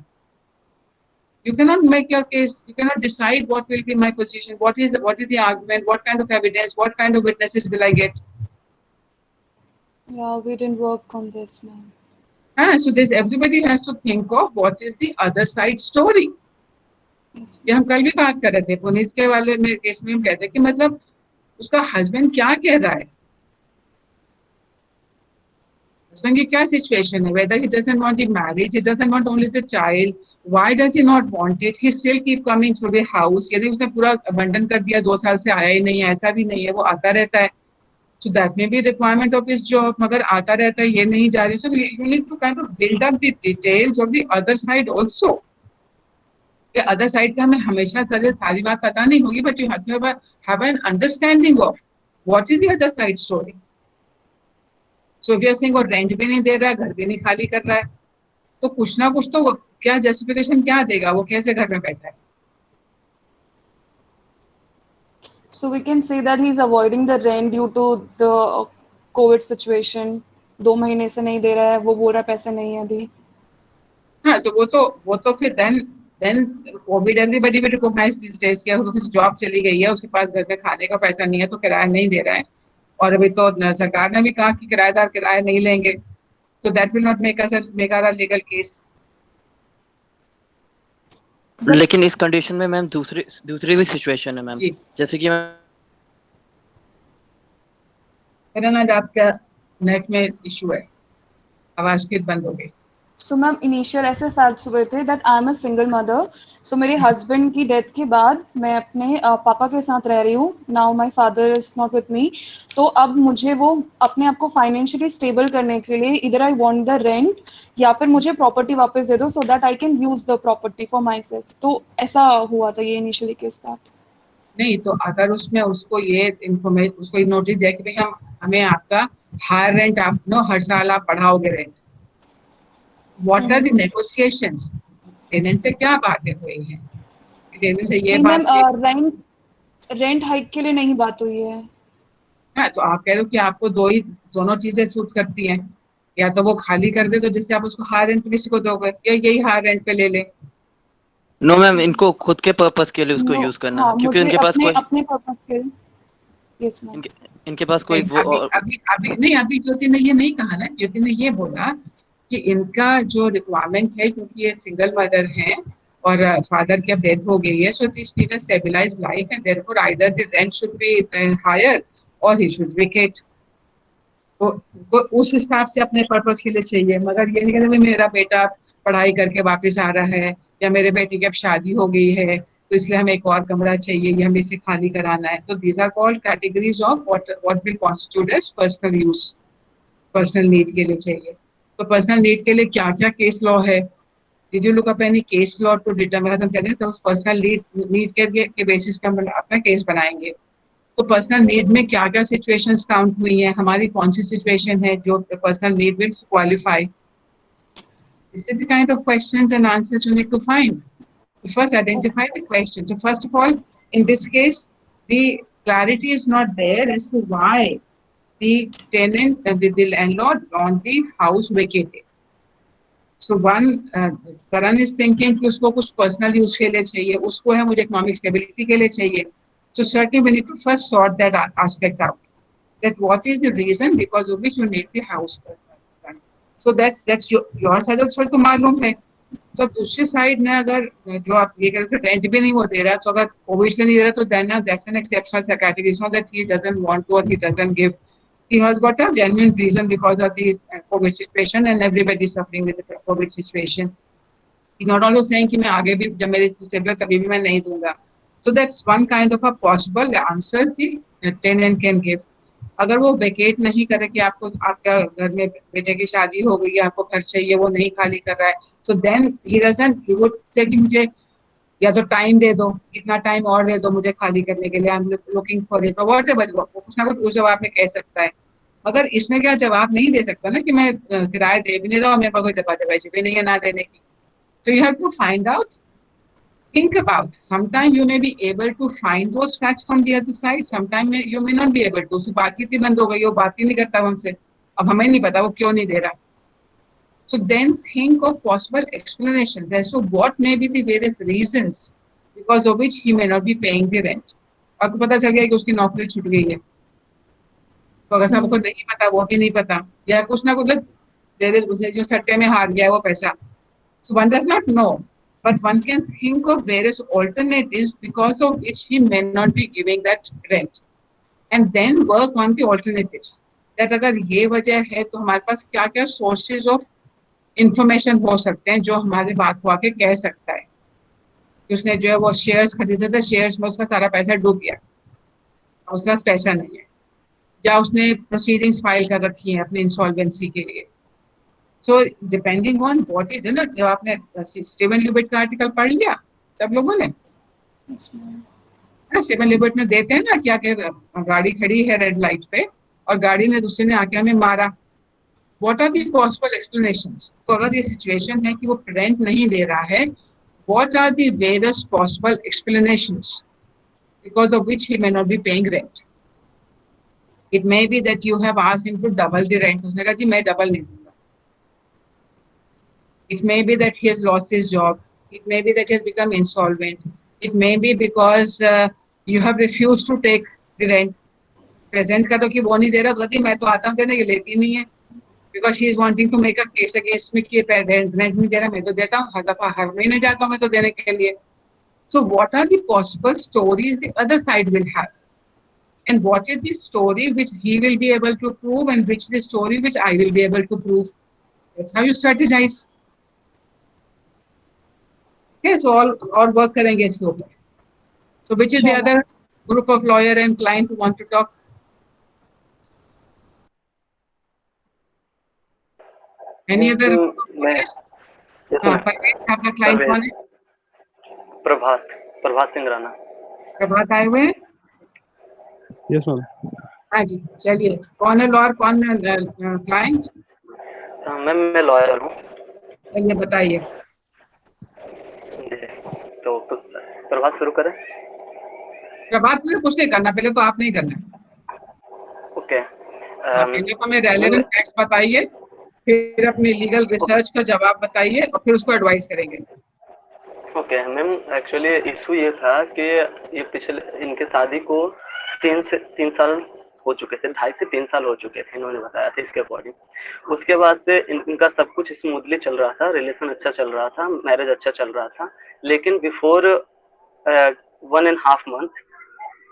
you cannot make your case. You cannot decide what will be my position. What is the argument? What kind of evidence? What kind of witnesses will I get? Yeah, we didn't work on this, ma'am. So this everybody has to think of what is the other side story. Yes, ये हम कल भी बात कर रहे थे पुनीत के वाले में केस में, हम कहते हैं कि मतलब उसका हस्बैंड क्या कह रहा है, husband की क्या सिचुएशन है, whether he doesn't want the marriage, he doesn't want only the child, why does he not want it, he still keep coming through the house. यदि उसने पूरा abandon कर दिया, 2 साल से आया ही नहीं है, ऐसा भी नहीं है, वो आता रहता है, so that may be requirement of his job, मगर आता रहता है, ये नहीं जा रही. So you need to kind of build up the details of the other side also. The other side का हमें हमेशा सारी बात पता नहीं होगी, but you have to have an understanding of what is the other side story. So if you are saying वो रेंट भी नहीं दे रहा है, घर भी नहीं खाली कर रहा है, तो कुछ ना कुछ तो क्या जस्टिफिकेशन क्या देगा, वो कैसे घर में बैठा है? so we can say that he's avoiding the rent due to the COVID situation. 2 महीने से नहीं दे रहा है, वो बोल रहा है पैसे नहीं है अभी. हाँ तो वो तो फिर देन कोविड एवरीबॉडी भी रिकॉग्नाइज दिस डेज किया, उसकी जॉब चली गई है, उसके पास घर में खाने का पैसा नहीं है तो किराया नहीं दे रहा है, और अभी तो सरकार ने भी कहा कि किराएदार किराया नहीं लेंगे, तो that will not make us a legal case. लेकिन इस कंडीशन में मैम दूसरी भी सिचुएशन है मैम, जी जैसे कि मैं करण, आज आपका नेट में इशू है, आवाज फिर बंद हो गई। सो मैम इनिशियल ऐसे फैक्ट्स हुए थे that I am a single mother. So मेरे हस्बैंड की डेथ के बाद मैं अपने पापा के साथ रह रही हूँ। Now my father is not with me. तो अब मुझे वो अपने आप को फाइनेंशियली स्टेबल करने के लिए इधर आई वांट द रेंट या फिर मुझे प्रॉपर्टी वापस दे दो so that I can use the property for my self. तो ऐसा हुआ था ये इनिशियली केस था। नहीं तो अगर उसमें उसको ये इंफॉर्मेशन, उसको नोटिस दिया कि भाई हम हमें आपका हायर रेंट आप नो हर साल आप बढ़ाओगे rent, what are the negotiations, tenant से क्या बातें हुई हैं? टेनेंट से ये नहीं बात मैम, रेंट हाइक के लिए नहीं बात हुई है। है तो आप कह रहे हो कि आपको दोनों चीजें सूट करती हैं, या तो वो खाली कर दे तो जिससे आप उसको हायर रेंट पे किसी को दोगे, या यही हायर रेंट पे ले ले। नो मैम, इनको खुद के पर्पस के लिए उसको No, यूज करना हाँ है, क्योंकि मुझे उनके पास अपने कोई अपने पर्पस के लिए। Yes ma'am. इनके पास कोई नहीं, वो अभी अभी अभी नहीं, अभी ज्योति ने ये नहीं कहा ना, ज्योति ने ये बोला कि इनका जो रिक्वायरमेंट है, क्योंकि ये सिंगल मदर हैं और फादर की अब डेथ हो गई है, so this need a stabilized life and therefore either the rent should be higher और ही शुड वेकेट। तो उस हिसाब से अपने पर्पस के लिए चाहिए, मगर ये नहीं कहते भाई मेरा बेटा पढ़ाई करके वापस आ रहा है, या मेरे बेटे की अब शादी हो गई है तो इसलिए हमें एक और कमरा चाहिए, ये हमें इसे खाली कराना है। तो these are called categories of what will constitute as personal use, personal need के लिए चाहिए। तो पर्सनल नीड के लिए क्या क्या केस लॉ है? Did you look up any case law to determine? हम कहते हैं तो उस पर्सनल नीड के बेसिस पे हम अपना केस बनाएंगे। तो पर्सनल नीड में क्या क्या सिचुएशंस काउंट हुई हैं, हमारी कौन सी सिचुएशन है जो personal need will qualify? This is the kind of questions and answers you need to find. First, identify the question. So first of all, in this case, the clarity is not there as to why the tenant, the landlord want the house vacated. So one, Karan is thinking कि उसको कुछ personal use के लिए चाहिए, उसको है मुझे economic stability के लिए चाहिए. So certainly we need to first sort that aspect out. That what is the reason because of which you need the house done. So that's your side of story तो मालूम है. तो दूसरी साइड में अगर जो आप ये कह रहे थे रेंट भी नहीं वो दे रहा, तो अगर कोविड से नहीं दे रहा तो then that's an exceptional category, it's not that he doesn't want to और he doesn't give, he has got a genuine reason because of this COVID situation and everybody is suffering with the COVID situation. He's not also saying कि मैं आगे भी जब मेरी जरूरत कभी भी मैं नहीं दूंगा. So that's one kind of a possible answers the tenant can give. अगर वो वेकेट नहीं करे कि आपको आपका घर में बेटे की शादी हो गई है, आपको घर चाहिए, वो नहीं खाली कर रहा है, so then he would say कि मुझे या तो टाइम दे दो, इतना टाइम और दे दो मुझे खाली करने के लिए, I am looking for it, whatever, कुछ ना कुछ उस जवाब में कह सकता है। मगर इसमें क्या जवाब नहीं दे सकता ना कि मैं किराया दे भी नहीं रहा और मेरे पास कोई दबादबाजी भी नहीं है ना देने की। So you have to find out, think about. Sometimes you may be able to find those facts from the other side. Sometimes you may not be able to. उसकी बातचीत ही बंद हो गई, वो बात ही नहीं करता हमसे, अब हमें नहीं पता वो क्यों नहीं दे रहा. So then think of possible explanations as to what may be the various reasons because of which he may not be paying the rent. आपको पता चल गया कि उसकी नौकरी छूट गई है, तो अगर सबको नहीं पता, वो भी नहीं पता, या कुछ ना कुछ उसे जो सट्टे में हार गया है वो पैसा. So one does not know, but one can think of various alternatives because of which he may not be giving that rent, and then work on the alternatives. That अगर ये वजह है तो हमारे पास क्या क्या sources of information हो सकते हैं जो हमारी बात को आके कह सकता है. उसने जो है वो शेयर्स खरीदे थे, शेयर्स में उसका सारा पैसा डूब गया, उसके पास पैसा नहीं है, या उसने प्रोसीडिंग्स फाइल कर रखी हैं अपनी इंसॉल्वेंसी के लिए. So depending on what is ना, जो आपने स्टीवन लिबर्ट का आर्टिकल पढ़ लिया सब लोगों ने, स्टीवन लिबर्ट में देते हैं ना क्या कि गाड़ी खड़ी है रेड लाइट पे और गाड़ी ने दूसरे ने आके हमें मारा. What are the possible explanations? तो अगर ये सिचुएशन है कि वो रेंट नहीं दे रहा है, what are the various possible explanations because of which he may not be paying rent? It may be that you have asked him to double the rent. उसने कहा जी मैं डबल नहीं दूंगा. It may be that he has lost his job. It may be that he has become insolvent. It may be because you have refused to take the rent. Present करो कि वो नहीं दे रहा, कहती मैं तो आता हूँ देने, ये लेती नहीं है. Because she is wanting to make a case against me कि रेंट नहीं दे रहा, मैं तो देता हूँ, हर दफा हर महीने जाता हूँ मैं तो देने के लिए. So what are the possible stories the other side will have? And what is the story which he will be able to prove and which the story which I will be able to prove? That's how you strategize. Okay, so all work karenge iske upar. So which is the Sure. other group of lawyer and client who want to talk? Any other group of lawyers? Parvez, आपका client कौन है? प्रभात सिंह राणा। प्रभात आए हुए हैं? Yes ma'am. हाँ जी, चलिए, कौन है लॉयर, कौन है क्लाइंट? मैम मैं लॉयर हूँ। चलिए बताइए। तो प्रभात शुरू करें? प्रभात में कुछ नहीं करना, पहले तो आप नहीं करना। ओके। पहले तो हमें रेलेवेंट फैक्ट्स बताइए, फिर अपनी लीगल रिसर्च का जवाब बताइए और फिर उसको एडवाइस करेंगे। ओके मैम, एक्चुअली इशू ये था कि ये पिछले इनके शादी को 3 साल हो चुके थे, 2.5 से 3 साल हो चुके थे, इन्होंने बताया था इसके अकॉर्डिंग। उसके बाद से इनका सब कुछ स्मूथली चल रहा था, रिलेशन अच्छा चल रहा था, मैरिज अच्छा चल रहा था, लेकिन बिफोर 1.5 मंथ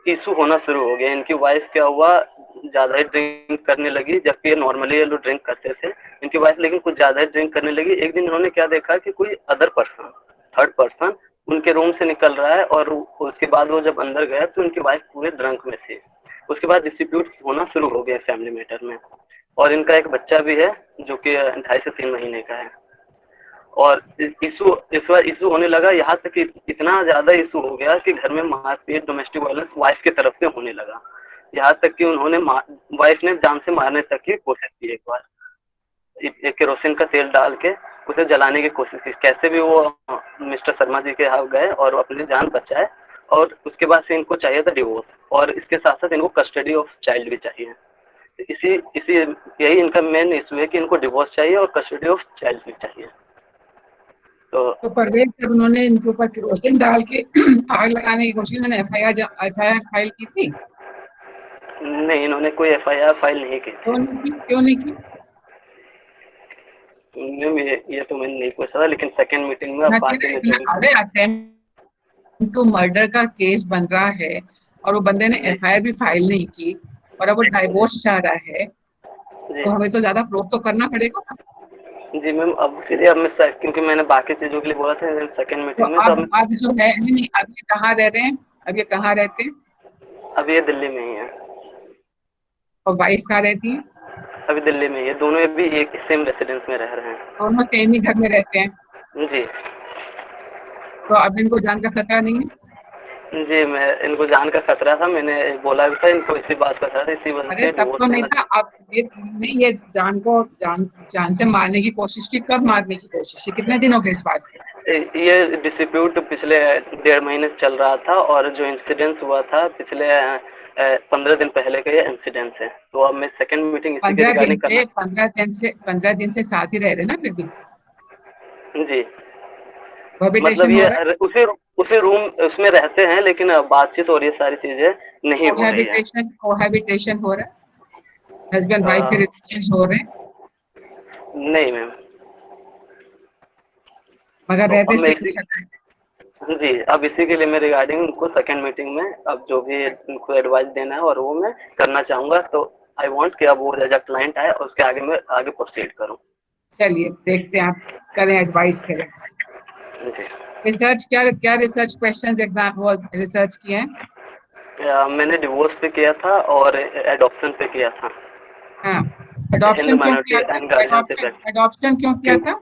इशू होना शुरू हो गया। इनकी वाइफ क्या हुआ, ज्यादा ही ड्रिंक करने लगी, जबकि नॉर्मली ये लोग ड्रिंक करते थे। इनकी वाइफ लेकिन कुछ ज्यादा ही ड्रिंक करने लगी। एक दिन इन्होंने क्या देखा कि कोई अदर पर्सन, थर्ड पर्सन उनके रूम से निकल रहा है, और उसके बाद वो जब अंदर गया तो उनकी वाइफ पूरे ड्रंक में थी। उसके बाद डिस्प्यूट होना शुरू हो गया फैमिली मैटर में, और इनका एक बच्चा भी है जो कि 2.5 से 3 महीने का है। और इशू इस बार इशू होने लगा, यहाँ तक कि इतना ज्यादा इशू हो गया कि घर में मारपीट, डोमेस्टिक वायलेंस वाइफ की तरफ से होने लगा। यहाँ तक कि उन्होंने वाइफ ने जान से मारने तक की कोशिश की। एक बार केरोसिन का तेल डाल के उसे जलाने की कोशिश की। कैसे भी वो मिस्टर शर्मा जी के यहाँ गए और अपनी जान बचाए, और उसके बाद से इनको चाहिए था डिवोर्स, और इसके साथ साथ इनको कस्टडी ऑफ चाइल्ड भी चाहिए। इसी यही इनका मेन इशू है कि इनको डिवोर्स चाहिए और कस्टडी ऑफ चाइल्ड भी चाहिए। तो परवेज, जब उन्होंने इनके ऊपर केरोसिन डाल के आग लगाने की कोशिश, उन्होंने एफआईआर फाइल की थी? नहीं, इन्होंने कोई एफआईआर फाइल नहीं की थी। क्यों नहीं की? ये तो मैंने नहीं पूछा था, लेकिन सेकंड मीटिंग में अब बाकी में जो अरे अटेम्प्ट टू मर्डर का केस बन रहा है और वो बंदे ने एफआईआर भी फाइल नहीं की और अब वो डाइवोर्स चाह रहा है, तो हमें तो ज्यादा प्रूफ तो करना पड़ेगा। जी मैम, अब सीधे अब मैं क्योंकि मैंने बाकी चीजों के लिए बोला था सेकंड मीटिंग में, तो अब जो है नहीं, अब ये कहाँ रह रहे हैं? अब ये कहाँ रहते हैं? अब ये दिल्ली में ही है। और वाइफ कहाँ रहती है? अभी दिल्ली में ही है। दोनों भी एक सेम रेसिडेंस में रह रहे हैं। दोनों सेम ही घर में रहते हैं जी। तो अब इनको जान का खतरा नहीं है? जी, मैं इनको जान का खतरा था, मैंने बोला भी था इनको इसी बात का था, इसी वजह से तब तो नहीं था। अब ये जान से मारने की कोशिश की, कब मारने की कोशिश की, कितने दिन हो गए इस बात के? ये डिस्प्यूट पिछले 1.5 महीने से चल रहा था, और जो इंसिडेंस हुआ था पिछले 15 दिन पहले का ये इंसिडेंस है। तो अब मैं सेकंड मीटिंग इसी के रिगार्डिंग करना। 15 दिन से साथ ही रह रहे ना फिर भी? जी, मतलब ये उसी रूम उसमें रहते हैं, लेकिन बातचीत और ये सारी चीजें नहीं हो रही है। कोहैबिटेशन हो रहा है, हस्बैंड वाइफ के रिलेशंस हो रहे हैं? नहीं मैम, मगर रहते से जी। अब इसी के लिए मैं रिगार्डिंग उनको सेकंड मीटिंग में अब जो भी उनको एडवाइस देना है और वो मैं करना चाहूंगा। तो आई वांट कि अब वो एज क्लाइंट आए और उसके आगे मैं आगे प्रोसीड करूं। चलिए देखते हैं, आप करें, एडवाइस करें। रिसर्च क्या रिसर्च क्वेश्चंस एग्जाम वो रिसर्च किए हैं? मैंने डिवोर्स पे किया था और एडॉप्शन पे किया था। हाँ, एडॉप्शन क्यों किया था? एडॉप्शन क्यों किया था?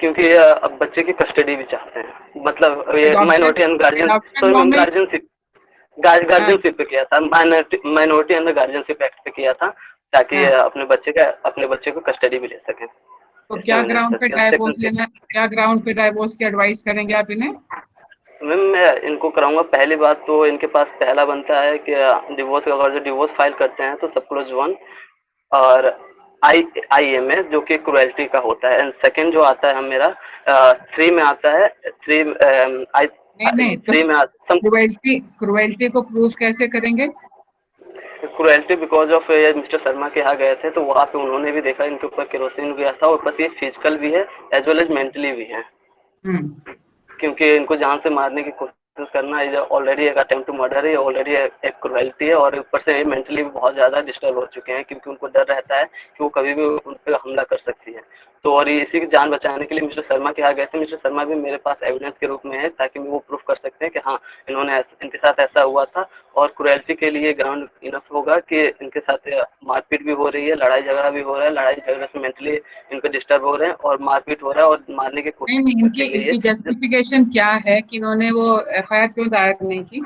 क्योंकि अब बच्चे की कस्टडी भी चाहते हैं, मतलब ये माइनॉरिटी एंड गार्जियनशिप पे किया था, माइनॉरिटी एंड गार्जियनशिप एक्ट पे किया था, ताकि अपने बच्चे को कस्टडी भी ले सकें। तो क्या ग्राउंड पे डाइवोर्स लेना, क्या ग्राउंड पे डाइवोर्स की एडवाइस करेंगे आप इन्हें? मैम मैं इनको कराऊंगा। पहली बात तो इनके पास पहला बनता है कि डिवोर्स, अगर जो डिवोर्स फाइल करते हैं तो सब क्लोज 1 और IMA जो कि क्रुएल्टी का होता है, एंड सेकंड जो आता है मेरा 3 में आता है। 3 में क्रुएल्टी को प्रूव कैसे करेंगे? Cruelty because of mister Sharma के यहाँ गए थे तो वहाँ पे उन्होंने भी देखा इनके ऊपर केरोसिन गया था, और बस ये फिजिकल भी है एज वेल एज मेंटली भी है, क्योंकि इनको जान से मारने की करना इज ऑलरेडी एक अटेम्प्ट टू मर्डर है, ऑलरेडी एक क्रुएल्टी है, और ऊपर से मेंटली भी बहुत ज़्यादा डिस्टर्ब हो चुके हैं क्योंकि उनको डर रहता है कि वो कभी भी उन पर हमला कर सकती है। तो और इसी की जान बचाने के लिए मिस्टर शर्मा के यहाँ गए थे। मिस्टर शर्मा भी मेरे पास एविडेंस के रूप में है ताकि वो प्रूफ कर सकते हैं कि हाँ इन्होंने इनके साथ ऐसा हुआ था, और क्रुएल्टी के लिए ग्राउंड इनफ होगा कि इनके साथ मारपीट भी हो रही है, लड़ाई झगड़ा भी हो रहा है, लड़ाई झगड़े से मेंटली इनको डिस्टर्ब हो रहे हैं और मारपीट हो रहा है और मारने की नहीं नहीं, कोशिश की गई इनकी है। जस्टिफिकेशन क्या है कि इन्होंने वो एफआईआर क्यों दायर नहीं की?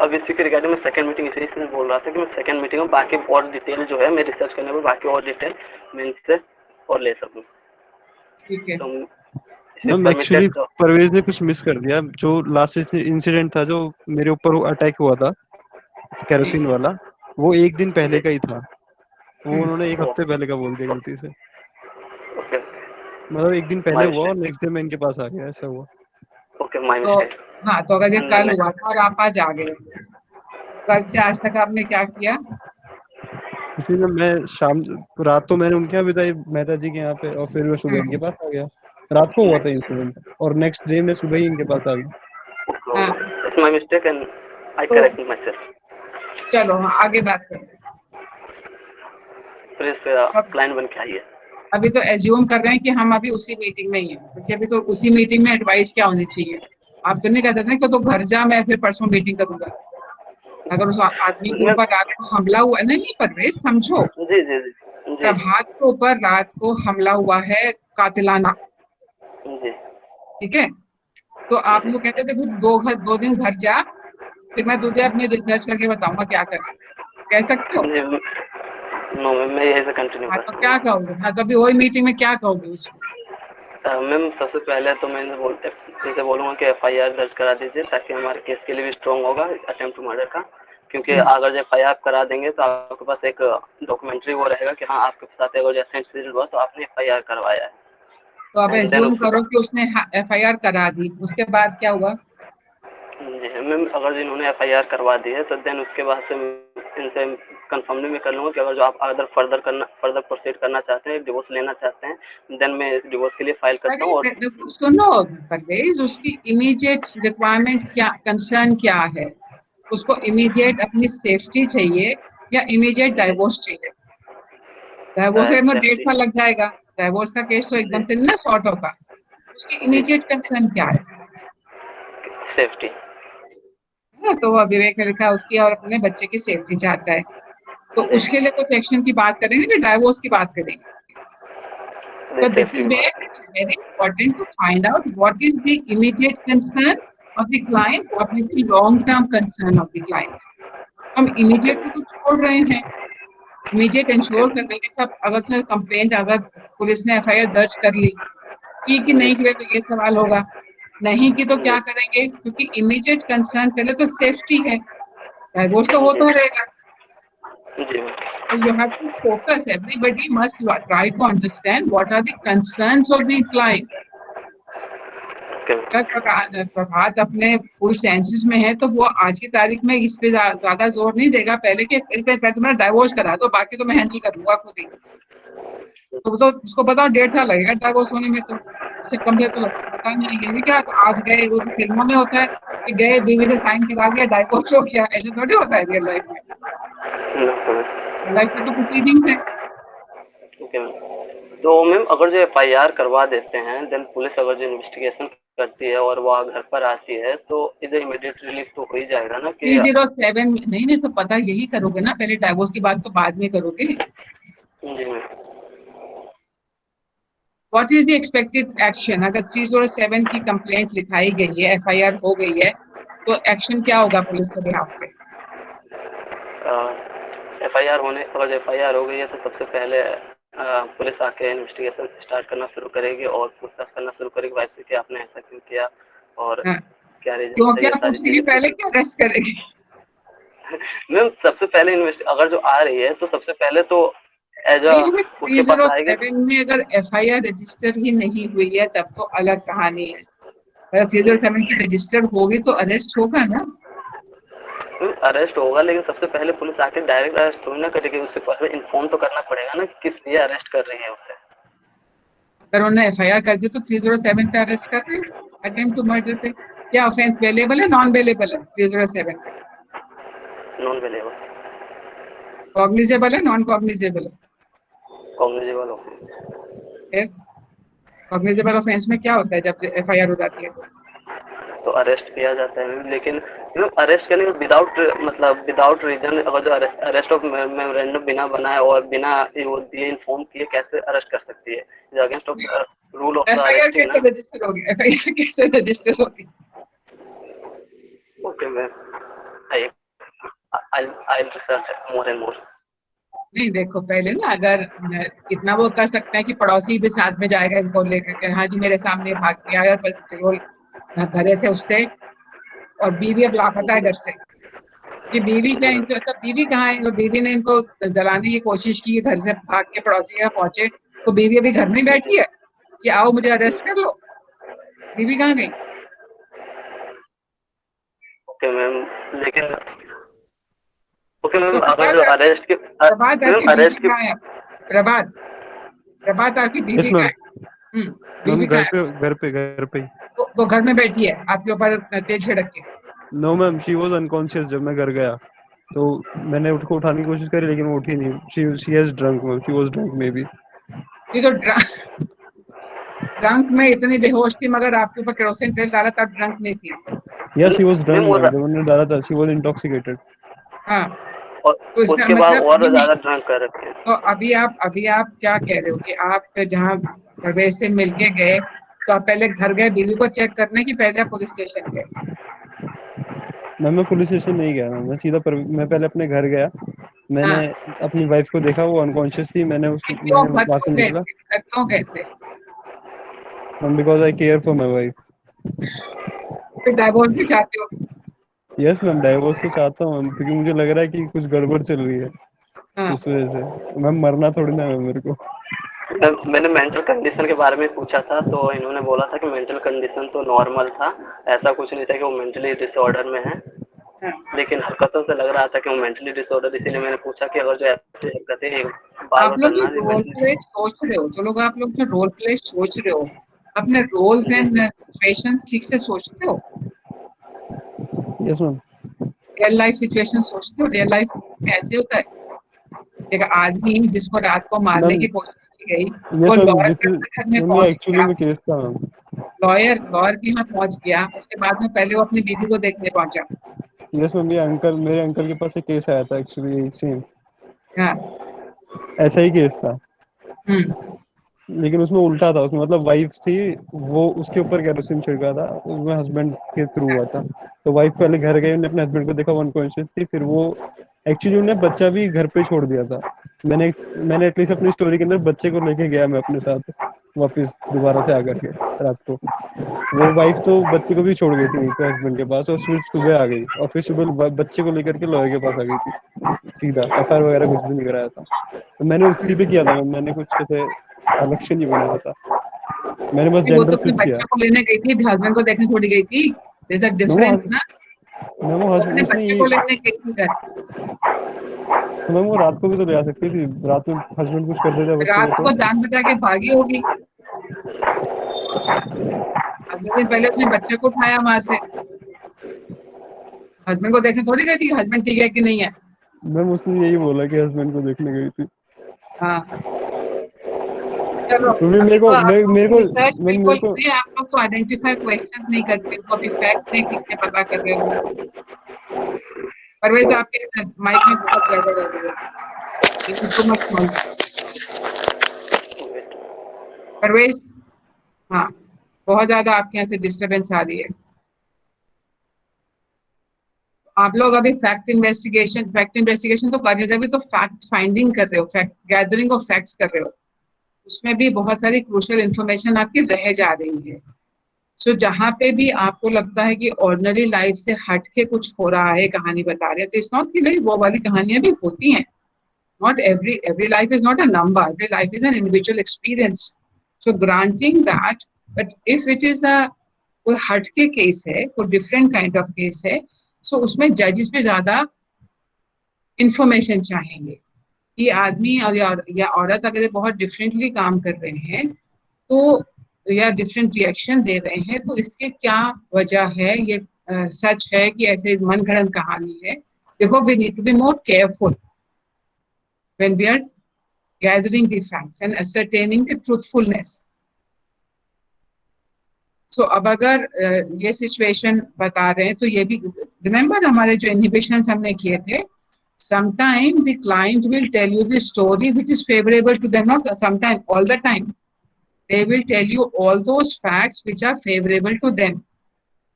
अब इसी के रिगार्डिंग में सेकंड मीटिंग इसी बोल रहा था कि मैं सेकंड मीटिंग में बाकी और डिटेल जो है मैं रिसर्च करने में बाकी और डिटेल मैं इनसे और ले सकूं। ठीक है। तो मैम एक्चुअली परवेज ने कुछ मिस कर दिया। जो लास्ट इंसिडेंट था जो मेरे ऊपर अटैक हुआ था केरोसिन वाला, वो एक दिन पहले का ही था। वो उन्होंने एक हफ्ते पहले का बोल दिया गलती से। ओके मतलब एक दिन पहले हुआ और नेक्स्ट डे मैं इनके पास आ गया, ऐसा हुआ। ओके माय तो मिस्टेक। हाँ, तो अगर ये कल हुआ था और आप आज आ गए, कल से आज तक आपने क्या किया? उसी में मैं रात तो मैंने उनके यहाँ बिताई मेहता जी के यहाँ पे, और फिर मैं सुबह इनके पास आ गया। रात को हुआ था इंसिडेंट और नेक्स्ट डे मैं सुबह ही इनके पास आ गया। हाँ, it's my mistake and I तो करेक्ट माय सेल्फ। चलो हाँ, आगे बात करते हैं। प्लीज क्लाइंट बन के आइए। अभी तो एज्यूम कर रहे हैं कि हम अभी उसी मीटिंग में ही हैं, क्योंकि अभी तो उसी मीटिंग में एडवाइस क्या होनी चाहिए। आप तो नहीं कहते थे कि तो घर जा, मैं फिर परसों मीटिंग करूंगा। अगर उस आदमी के ऊपर रात को हमला हुआ, नहीं परवेज समझो, जी जी जी जी प्रभात के ऊपर रात को हमला हुआ है कातिलाना, जी ठीक है? तो आप लोग कहते हो कि तू 2 दिन घर जा, फिर मैं तुझे अपनी रिसर्च करके बताऊंगा क्या करना, कह सकते हो? जी। नो मैम, मैं यही से कंटिन्यू हाँ, कर तो सकता क्या कहोगे? हाँ, तो अभी वही मीटिंग में क्या कहोगे उसको? हूँ। मैम सबसे पहले तो मैं जैसे बोलूँगा कि एफआईआर दर्ज करा दीजिए ताकि हमारे केस के लिए भी स्ट्रॉन्ग होगा अटेम्प्ट टू मर्डर का, क्योंकि अगर जब एफआईआर करा देंगे तो आपके पास एक डॉक्यूमेंट्री वो रहेगा कि हाँ आपके साथ अगर जैसे इंसिडेंट हुआ तो आपने एफआईआर करवाया है। तो अब एंड देन एज्यूम उसके करो बाद कि उसने एफआईआर करा दी, उसके बाद क्या हुआ? जी मैम, अगर इन्होंने एफआईआर करवा दी है तो देन उसके बाद से इनसे कंफर्म भी कर लूँगा कि अगर जो आप अगर फर्दर प्रोसीड करना चाहते हैं, डिवोर्स लेना चाहते हैं, देन मैं इस डिवोर्स के लिए फाइल करता हूँ। और अरे सुनो परवेज, उसकी इमीडिएट रिक्वायरमेंट क्या, कंसर्न क्या है? उसको इमीडिएट अपनी सेफ्टी चाहिए या इमीडिएट डाइवोर्स चाहिए? डाइवोर्स में 1.5 सेफ्टी साल लग जाएगा। डाइवोर्स का केस तो एकदम से नहीं ना सॉर्ट होगा। उसकी जी इमीडिएट कंसर्न क्या है? सेफ्टी हाँ, तो वह विवेक ने लिखा उसकी और अपने बच्चे की सेफ्टी चाहता है, तो जी उसके लिए कुछ एक्शन की बात करेंगे कि डाइवोर्स की बात करेंगे? So this सेफ्टी is की where बात it is very important to find out what is the immediate concern of the client, what is the long-term concern of the client. हम ओके immediate तो छोड़ रहे हैं, immediate ओके ensure करने के साथ अगर उसने कंप्लेंट, अगर पुलिस ने एफआईआर दर्ज कर ली, की कि जी नहीं की, तो ये सवाल होगा। नहीं की तो जी क्या करेंगे? क्योंकि इमीडिएट कंसर्न पहले तो सेफ्टी है, डाइवोर्स तो होता रहेगा। जी So you have to focus. Everybody must try to understand what are the concerns of the client. Okay अगर प्रभात अपने फुल सेंसेस में है तो वो आज की तारीख में इस पे ज्यादा जोर नहीं देगा पहले कि पहले तुम्हारा डाइवोर्स करा दो, बाकी तो मैं हैंडल कर लूंगा खुद ही। तो उसको बताओ 1.5 साल लगेगा डाइवोर्स होने में, तो उससे कम देर तो पता नहीं है। ये क्या तो आज गए, वो तो फिल्मों में होता है कि गए बीवी से साइन करा लिया डाइवोर्स हो गया, ऐसे थोड़ी होता है रियल लाइफ में। लाइफ में तो प्रोसीडिंग्स है। ओके मैम, तो मैम अगर जो एफआईआर करवा देते हैं देन पुलिस अगर जो इन्वेस्टिगेशन करती है और वो घर पर आती है तो इधर इमीडिएट रिलीफ तो हो ही जाएगा ना कि 307 नहीं तो पता यही करोगे ना, पहले डाइवोर्स की बात तो बाद में करोगे। जी ma'am. What is the expected action? अगर 307 की कंप्लेंट लिखाई गई है, एफआईआर हो गई है, तो एक्शन क्या होगा पुलिस के बिहाफ पे? एफआईआर होने अगर एफआईआर हो गई है तो सबसे पहले पुलिस आके इन्वेस्टिगेशन स्टार्ट करना शुरू करेगी और पूछताछ करना शुरू करेगी वाइफ से कि आपने ऐसा क्यों किया और हाँ, क्या क्यों रीजन है, क्या ये सारी पूछेगी चीजें पहले, पूछेगी। क्या अरेस्ट करेगी? मैम सबसे पहले अगर जो आ रही है तो सबसे पहले तो एज अ उसके पास आएगी। 307 में अगर एफआईआर रजिस्टर ही नहीं हुई है तब तो अलग कहानी है। अगर 307 की रजिस्टर होगी तो अरेस्ट होगा ना। अरेस्ट होगा लेकिन सबसे पहले पुलिस आके डायरेक्ट अरेस्ट थोड़ी ना करेगी, उससे पहले इन्फॉर्म तो करना पड़ेगा ना किस लिए अरेस्ट कर रही है उसे। अगर उन्होंने एफआईआर कर दी तो 307 पे अरेस्ट कर रहे हैं, अटेम्प्ट टू मर्डर पे। क्या ऑफेंस वेलेबल है नॉन वेलेबल है 307 में? नॉन अवेलेबल, कॉग्निजेबल है नॉन कॉग्निजेबल है? Cognizable offence. फिर कॉग्निजेबल ऑफेंस में क्या होता है जब एफआईआर हो जाती है? तो अरेस्ट किया जाता है, लेकिन अरेस्ट करने विदाउट मतलब विदाउट रीजन, अगर जो अरेस्ट ऑफ मेमोरेंडम बिना बनाए और बिना वो दिए इन्फॉर्म किए कैसे अरेस्ट कर सकती है? Against of rule of the FIR arresting कैसे ना। रजिस्टर होगी? एफआईआर कैसे रजिस्टर होगी? Okay ma'am, I research more and more. नहीं देखो, पहले ना अगर इतना वो कर सकते हैं कि पड़ोसी भी साथ में जाएगा इनको लेकर के, हाँ जी मेरे सामने भाग के आया और पेट्रोल भरे थे उससे, और बीवी अब लापता है घर से, कि बीवी क्या इनको, तो बीवी कहाँ है? और बीवी ने इनको जलाने की कोशिश की, घर से भाग के पड़ोसी के पहुंचे, तो बीवी अभी घर में बैठी है कि आओ मुझे अरेस्ट कर लो। बीवी कहाँ गई? ओके मैम, लेकिन ओके मैम, तो अगर जो अरेस्ट के प्रभात आपकी बीवी अरेस्ट के कहाँ है? प्रभात प्रभात आपकी यस बीवी मैम। कहाँ है? मैम बीवी घर कहाँ है? पे घर पे वो घर में बैठी है आपके ऊपर तेल छिड़क के? No ma'am, she was unconscious जब मैं घर गया, तो मैंने उसको उठाने की कोशिश करी लेकिन वो उठी नहीं। She has drunk ma'am, she was drunk may be. ये तो ड्रंक में इतनी बेहोश थी, मगर आपके ऊपर केरोसिन तेल डाला तब ड्रंक नहीं थी। Yes she was drunk ma'am, ma'am, जब मैंने डाला था शी वाज इंटॉक्सिकेटेड। हाँ, और तो इसका उसके बाद मतलब और ये नहीं। ज्यादा ड्रंक कर रखे हैं। तो अभी आप क्या कह रहे हो कि आप जहाँ परवेज से मिलके गए, तो आप पहले घर गए बीवी को चेक करने, की पहले आप पुलिस स्टेशन गए? मैं पुलिस स्टेशन नहीं गया मैम, मैं पहले अपने घर गया। मैंने हाँ, अपनी वाइफ को देखा, वो अनकॉन्शियस थी। मैंने क्यों घर वहां से क्यों गए निकला थे? घर क्यों गए थे? Ma'am, because I care for my wife. फिर डाइवोर्स भी चाहते हो? यस मैम, डाइवोर्स तो चाहता हूँ मैम, क्योंकि मुझे लग रहा है कि कुछ गड़बड़ चल रही है हाँ, इस वजह से। मैम मरना थोड़ी ना है मेरे को। मैंने मेंटल कंडीशन के बारे में पूछा था, तो इन्होंने बोला था कि मेंटल कंडीशन तो नॉर्मल था, ऐसा कुछ नहीं था कि वो मेंटली डिसऑर्डर में है। हाँ। लेकिन हरकतों से लग रहा था कि वो मेंटली डिसऑर्डर, इसीलिए मैंने पूछा कि अगर जो ऐसी हरकतें बार बार आप लोग ये करना रोल प्ले सोच रहे हो, जो लोग आप लोग जो रोल प्ले सोच रहे हो, अपने रोल्स एंड सिचुएशंस ठीक से सोचते हो? Yes ma'am. Real life situation सोचते हो? रियल लाइफ में ऐसे होता है एक आदमी जिसको रात को मारने मैम की कोशिश की गई, वो यस मैम, लॉयर दिस के इज घर में मैम, ये पहुंच एक्चुअली गया, में केस था मैम। लॉयर के यहाँ पहुंच गया, उसके बाद में पहले वो अपनी बीवी को देखने पहुंचा। यस मैम, ये मेरे अंकल के पास एक केस आया था एक्चुअली, सेम हाँ। ऐसा ही केस था, हम्म। लेकिन उसमें उल्टा था। उसमें मतलब वाइफ थी, वो उसके ऊपर केरोसिन छिड़का था, उसमें हस्बैंड के थ्रू हुआ था। तो वाइफ पहले घर गई, उन्होंने अपने हस्बैंड को देखा, वो अनकॉन्शियस थी। फिर वो एक्चुअली उन्होंने बच्चा भी घर पे छोड़ दिया था। मैंने एटलीस्ट अपनी स्टोरी के अंदर बच्चे को लेके गया मैं अपने साथ वापस दोबारा से आकर के रात को। वो वाइफ तो बच्चे को भी छोड़ गई थी वहीं पे हस्बैंड के पास, और फिर सुबह आ गई, और फिर सुबह बच्चे को लेकर के लॉयर के पास आ गई थी सीधा। एफआईआर वगैरह कुछ भी नहीं कराया था। तो मैंने उसी पे किया था मैम, मैंने कुछ ऐसे अलग से नहीं बनाया था, मैंने बस वो जेंडर तो अपने स्विच किया। बच्चे को लेने गई थी, हस्बैंड को देखने थोड़ी गई थी। देयर इज अ मैं वो डिफरेंस ना। मैं वो वो अपने उसने बच्चे ये को लेने गई थी घर। तो मैम वो रात को भी तो ले आ सकती थी, रात में हस्बैंड कुछ कर देता बच्चे रात को को तो। जान बचा के भागी होगी। अगले दिन पहले उसने बच्चे को उठाया वहां से, हस्बैंड को देखने थोड़ी गई थी हस्बैंड ठीक है कि नहीं है। मैम उसने यही बोला कि हस्बैंड को देखने गई थी। हाँ, चलो क्योंकि अभी मेरे तो को आप लोग मेरे की को रिसर्च मैम मेरे बिल्कुल को नहीं, आप लोग तो आइडेंटिफाई क्वेश्चंस नहीं करते हो, अभी फैक्ट्स नहीं ठीक से पता कर रहे हो। परवेज आपके माइक में बहुत गड़बड़ हो रही है, टू मच नॉइज। परवेज, हाँ, बहुत ज्यादा आपके यहाँ से डिस्टरबेंस आ रही है। आप लोग अभी फैक्ट इन्वेस्टिगेशन तो कर रहे हो, अभी तो फैक्ट फाइंडिंग कर रहे हो, फैक्ट गैदरिंग ऑफ फैक्ट्स कर रहे हो। उसमें भी बहुत सारी क्रूशियल इंफॉर्मेशन आपकी रह जा रही है। सो जहाँ पे भी आपको लगता है कि ऑर्डिनरी लाइफ से हट के कुछ हो रहा है, कहानी बता रहे हैं, तो इट्स नॉट कि नहीं, वो वाली कहानियां भी होती हैं। Not every life is not a number, every life is an individual experience. So granting that, but if it is a कोई हट के केस है, कोई डिफरेंट काइंड ऑफ केस है, सो उसमें जजेस पे ज्यादा इंफॉर्मेशन चाहेंगे कि आदमी और या औरत अगर बहुत डिफरेंटली काम कर रहे हैं, तो या डिफरेंट रिएक्शन दे रहे हैं, तो इसके क्या वजह है, ये सच है कि ऐसे मनगढ़ंत कहानी है? Therefore, we need to be more careful when we are gathering the facts and ascertaining the truthfulness. So, अब अगर ये सिचुएशन बता रहे हैं तो ये भी रिमेम्बर हमारे जो इनहिबिशंस हमने किए थे, sometime the client will tell you the story which is favorable to them, not sometime, all the time. They will tell you all those facts which are favorable to them.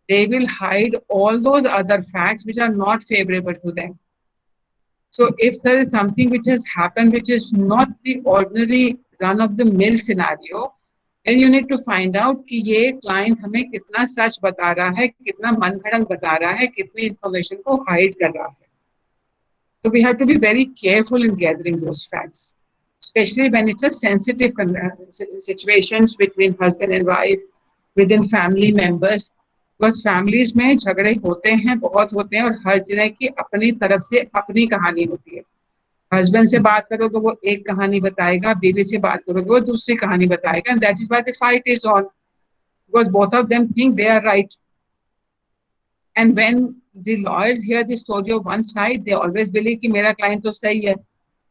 They will hide all those other facts which are not favorable to them. So if there is something which has happened which is not the ordinary run-of-the-mill scenario, then you need to find out कि ये client हमें कितना सच बता रहा है, कितना मनगढ़ंत बता रहा है, कितनी information को hide कर रहा है. So we have to be very careful in gathering those facts, especially when it's a sensitive situations between husband and wife, within family members. Because families में झगड़े होते हैं, बहुत होते हैं, और हर जगह की अपनी तरफ से अपनी कहानी होती है. हस्बैंड से बात करो तो वो एक कहानी बताएगा, बीवी से बात करो तो वो दूसरी कहानी बताएगा, and that is why the fight is on, because both of them think they are right. And when the lawyers hear the story of one side, they always believe कि मेरा client तो सही है,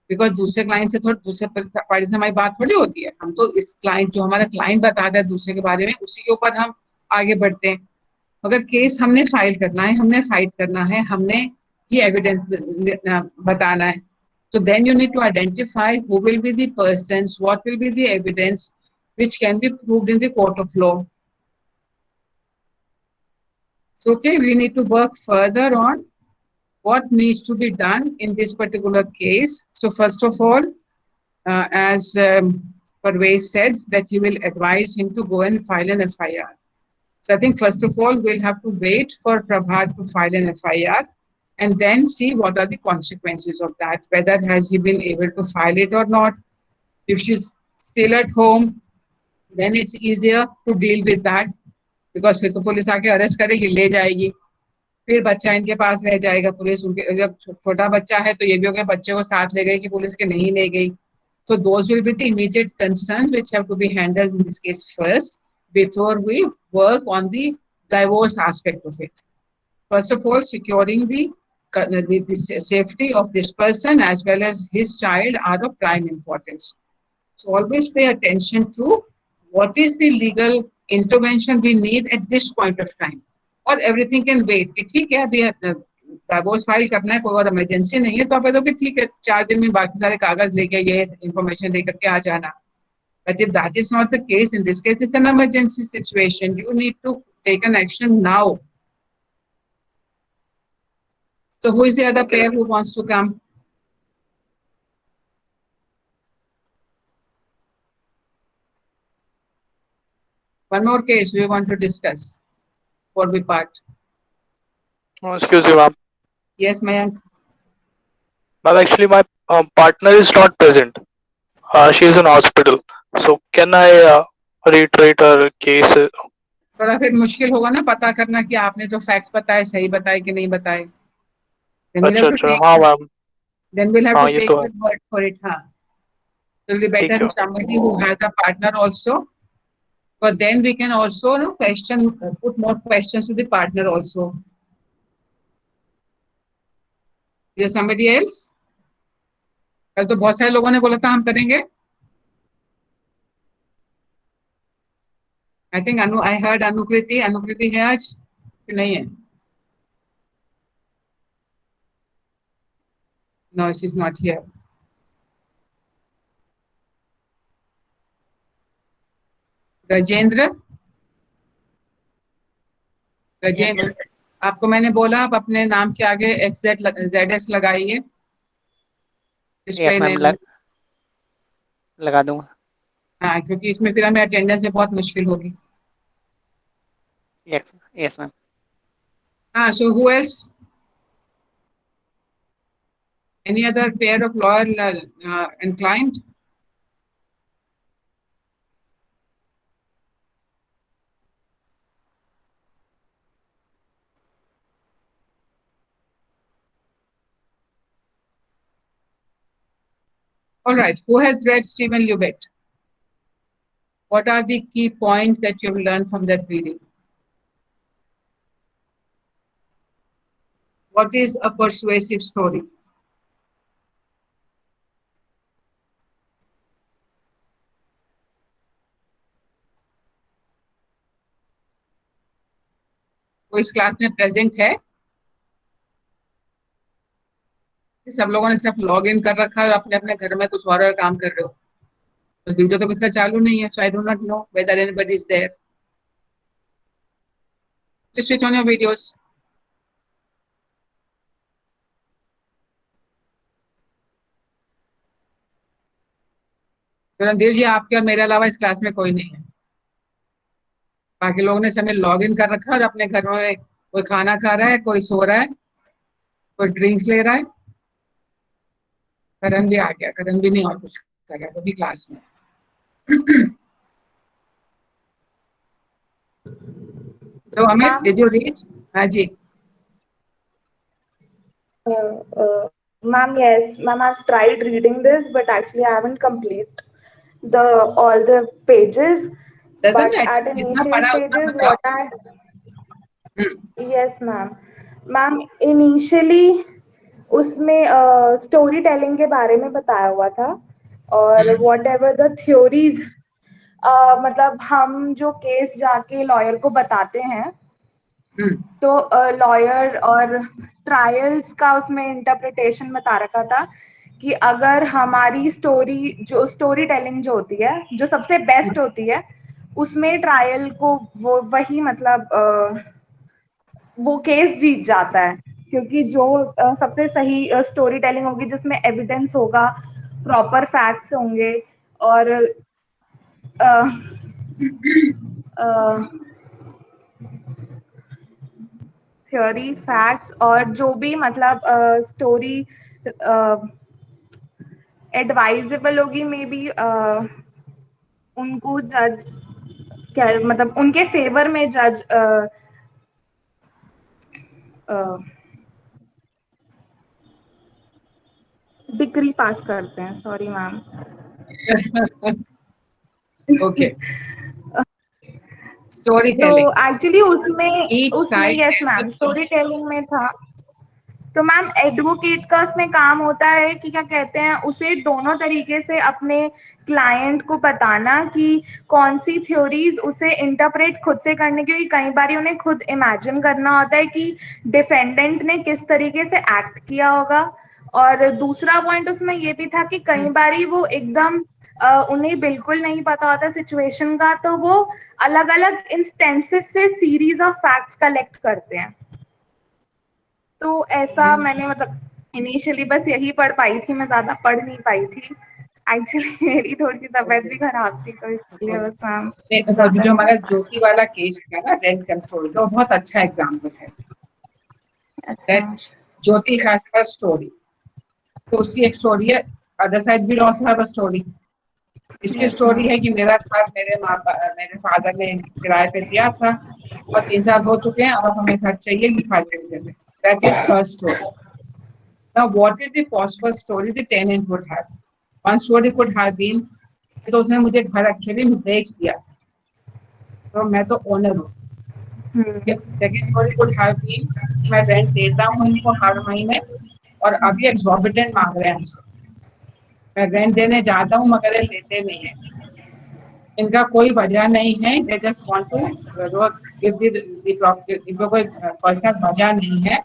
because दूसरे क्लाइंट से थोड़ा, दूसरे पार्टी से हमारी बात थोड़ी होती है. हम तो इस क्लाइंट, जो हमारा क्लाइंट बताता है दूसरे के बारे में, उसी के ऊपर हम आगे बढ़ते हैं. अगर केस हमने फाइल करना है, हमने फाइट करना है, हमने ये एविडेंस बताना है, तो then you need to identify who will be the persons, what will be the evidence which can be proved in the court of law. So, okay, we need to work further on what needs to be done in this particular case. So first of all, as Parvez said, that you will advise him to go and file an FIR. So I think first of all, we'll have to wait for Prabhat to file an FIR and then see what are the consequences of that, whether has he been able to file it or not. If she's still at home, then it's easier to deal with that, because फिर तो पुलिस आके अरेस्ट करेगी, ले जाएगी, फिर बच्चा इनके पास रह जाएगा. पुलिस उनके, जब छोटा बच्चा है तो ये भी हो गया बच्चे को साथ ले गई कि पुलिस के नहीं ले गई. So those will be the immediate concerns which have to be handled in this case first, before we work on the divorce aspect of it. First of all, securing the safety of this person as well as his child are of prime importance. So always pay attention to what is the legal intervention we need at this point of time, और एवरीथिंग कैन वेट. कि ठीक है, अभी डाइवोर्स फाइल करना है, कोई और इमरजेंसी नहीं है, तो आप तो ठीक है 4 दिन में बाकी सारे कागज लेके, ये इंफॉर्मेशन लेकर के आ जाना. But if that is not the case, in this case it's an emergency situation, you need to take an action now. So who is the other pair who wants to come? One more case we want to discuss for we part. Oh, excuse me, ma'am. Yes, Mayank. Ma'am, actually, my partner is not present. She is in hospital. So, can I reiterate her case? थोड़ा फिर मुश्किल होगा ना पता करना कि आपने जो फैक्ट्स बताए सही बताए कि नहीं बताए. अच्छा अच्छा, हाँ मैम. Then we'll have हाँ, to ये take तो है. your word for it, हाँ. So it will be better ठीक है. if somebody who has a partner also, but then we can also question, put more questions to the partner also. Is there somebody else? कल तो बहुत सारे लोगों ने बोला था हम करेंगे. I think I heard Anukriti. Anukriti है आज कि नहीं है? No, she's not here. Gajendra, Gajendra, आपको मैंने बोला आप अपने नाम के आगे ZX लगाइए. यस मैम, लगा दूंगा. हाँ, क्योंकि इसमें फिर हमें अटेंडेंस में बहुत मुश्किल होगी. Yes ma'am. हाँ, so who else? Any other pair of lawyer and client? All right, who has read Stephen Lubbock? what are the key points that you have learned from that reading? What is a persuasive story? वो इस क्लास में प्रेजेंट है? सब लोगों ने सिर्फ लॉग इन कर रखा है और अपने अपने घर में कुछ और काम कर रहे हो, तो वीडियो तो किसका चालू नहीं है, so I do not know whether anybody is there. Please switch on your videos. Randhir जी, आपके और मेरे अलावा इस क्लास में कोई नहीं है। बाकी लोगों ने सबने लॉग इन कर रखा है और अपने घर में कोई खाना खा रहा है, कोई सो रहा है, कोई ड्रिंक्स ले रहा है। करण भी आ गया, करण भी नहीं और कुछ कर गया, वो भी क्लास में। So Amit, did you read? हाँ जी। Ma'am, yes, ma'am, I've tried reading this, but actually I haven't complete all the pages. Doesn't But it? at जितना initial पढ़ा उतना stages, बताओ। what I yes, ma'am. Ma'am, initially उसमें स्टोरी टेलिंग के बारे में बताया हुआ था और वॉट एवर द थ्योरीज, मतलब हम जो केस जाके लॉयर को बताते हैं तो लॉयर और ट्रायल्स का उसमें इंटरप्रिटेशन बता रखा था कि अगर हमारी स्टोरी जो स्टोरी टेलिंग जो होती है जो सबसे बेस्ट होती है उसमें ट्रायल को वो वही मतलब वो केस जीत जाता है, क्योंकि जो सबसे सही स्टोरी टेलिंग होगी जिसमें एविडेंस होगा, प्रॉपर फैक्ट्स होंगे और थ्योरी फैक्ट्स और जो भी मतलब स्टोरी एडवाइजेबल होगी, मे बी उनको जज क्या मतलब उनके फेवर में जज डिग्री पास करते हैं। Sorry ma'am. ओके, स्टोरी तो टेलिंग एक्चुअली उसमें side yes has ma'am its story telling में था। तो मैम एडवोकेट का उसमें काम होता है कि क्या कहते हैं, उसे दोनों तरीके से अपने क्लाइंट को बताना कि कौन सी थ्योरीज उसे इंटरप्रेट खुद से करने, क्योंकि कई बार उन्हें खुद इमेजिन करना होता है कि डिफेंडेंट ने किस तरीके से एक्ट किया होगा। और दूसरा पॉइंट उसमें ये भी था कि कई बार वो एकदम उन्हें बिल्कुल नहीं पता होता सिचुएशन का, तो वो अलग अलग इंस्टेंसेस से सीरीज ऑफ फैक्ट्स कलेक्ट करते हैं। तो ऐसा मैंने मतलब इनिशियली बस यही पढ़ पाई थी, मैं ज्यादा पढ़ नहीं पाई थी एक्चुअली। मेरी थोड़ी सी तबीयत भी खराब थी तो इसलिए बस मैम। जो हमारा ज्योति वाला केस था ना रेंट कंट्रोल का, वो बहुत अच्छा एग्जाम्पल है। ज्योति हैज हर स्टोरी, तो उसकी एक स्टोरी है, अदर साइड भी आल्सो हैव अ स्टोरी। इसकी स्टोरी है कि मेरा घर मेरे फादर ने किराए पे दिया था और 3 साल हो चुके हैं, अब हमें घर चाहिए, ये खाली कर देते। That is her story. Now what is the possible story the tenant would have? One story could have been तो उसने मुझे घर एक्चुअली बेच दिया था, तो मैं तो ओनर हूँ। Second story could have been मैं रेंट देता हूँ इनको हर महीने और अभी एक्सॉर्बिटेंट मांग रहे हैं हमसे, मैं रेंट देने जाता हूँ मगर ये लेते नहीं है, इनका कोई वजह नहीं है, they just want to give the property, इनको कोई पर्सनल वजह नहीं है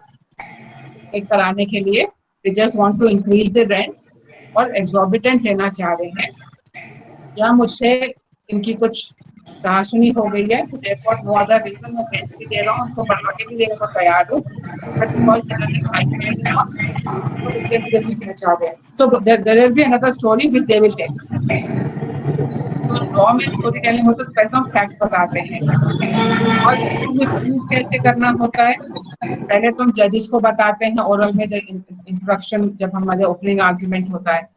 एक कराने के लिए, they just want to increase the rent और एक्सॉर्बिटेंट लेना चाह रहे हैं, या मुझसे इनकी कुछ कहासुनी हो गई है, तो देयरफॉर नो अदर रीजन मैं रेंट भी दे रहा हूँ, उनको बढ़ा के भी देने को तैयार हूँ, but because it doesn't like me anymore, तो इसलिए मुझे भी चाह रहे हैं। So there will be another story which they will tell. तो लॉ में स्टोरी टेलिंग होता है तो पहले हम फैक्ट्स बताते हैं और तुम्हें प्रूफ कैसे करना होता है। पहले तुम जजेस को बताते हैं ओरल में, इंट्रोडक्शन जब हमारे ओपनिंग आर्ग्यूमेंट होता है,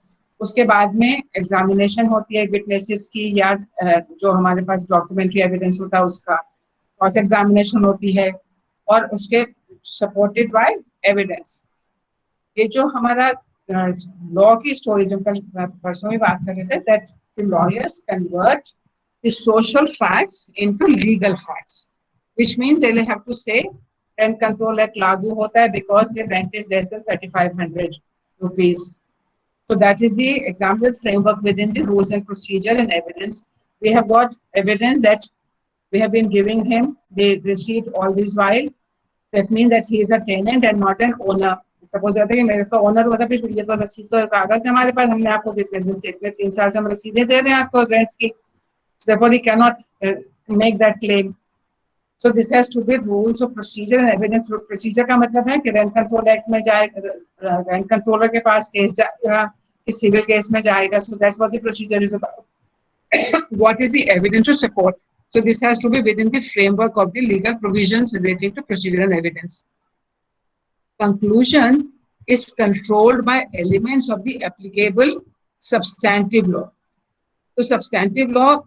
उसके बाद में एग्जामिनेशन होती है विटनेसेस की या जो हमारे पास डॉक्यूमेंट्री एविडेंस होता है उसका, क्रॉस एग्जामिनेशन होती है और उसके सपोर्टेड बाय एविडेंस। ये जो हमारा लॉ की स्टोरी जो कल परसों में बात कर रहे थे, that the lawyers convert the social facts into legal facts, which means they will have to say rent control act lagu hota hai because the rent is less than 3,500 rupees. So that is the example framework within the rules and procedure and evidence. We have got evidence that we have been giving him the receipt all this while. That means that he is a tenant and not an owner. Suppose कहते हैं कि मेरे तो ओनर होता फिर ये तो रसीद तो कागज है हमारे पास, हमने आपको कितने दिन से इतने 3 साल से हम रसीदें दे रहे हैं आपको रेंट की. Therefore he cannot make that claim. So this has to be rules of procedure and evidence. Procedure का मतलब है कि रेंट कंट्रोल एक्ट में जाएगा, रेंट कंट्रोलर के पास केस जाएगा, इस सिविल केस में जाएगा. So that's what the procedure is about. What is the evidence to support? So this has to be within the framework of the legal provisions relating to procedure and evidence. Conclusion is controlled by elements of the applicable substantive law. तो substantive law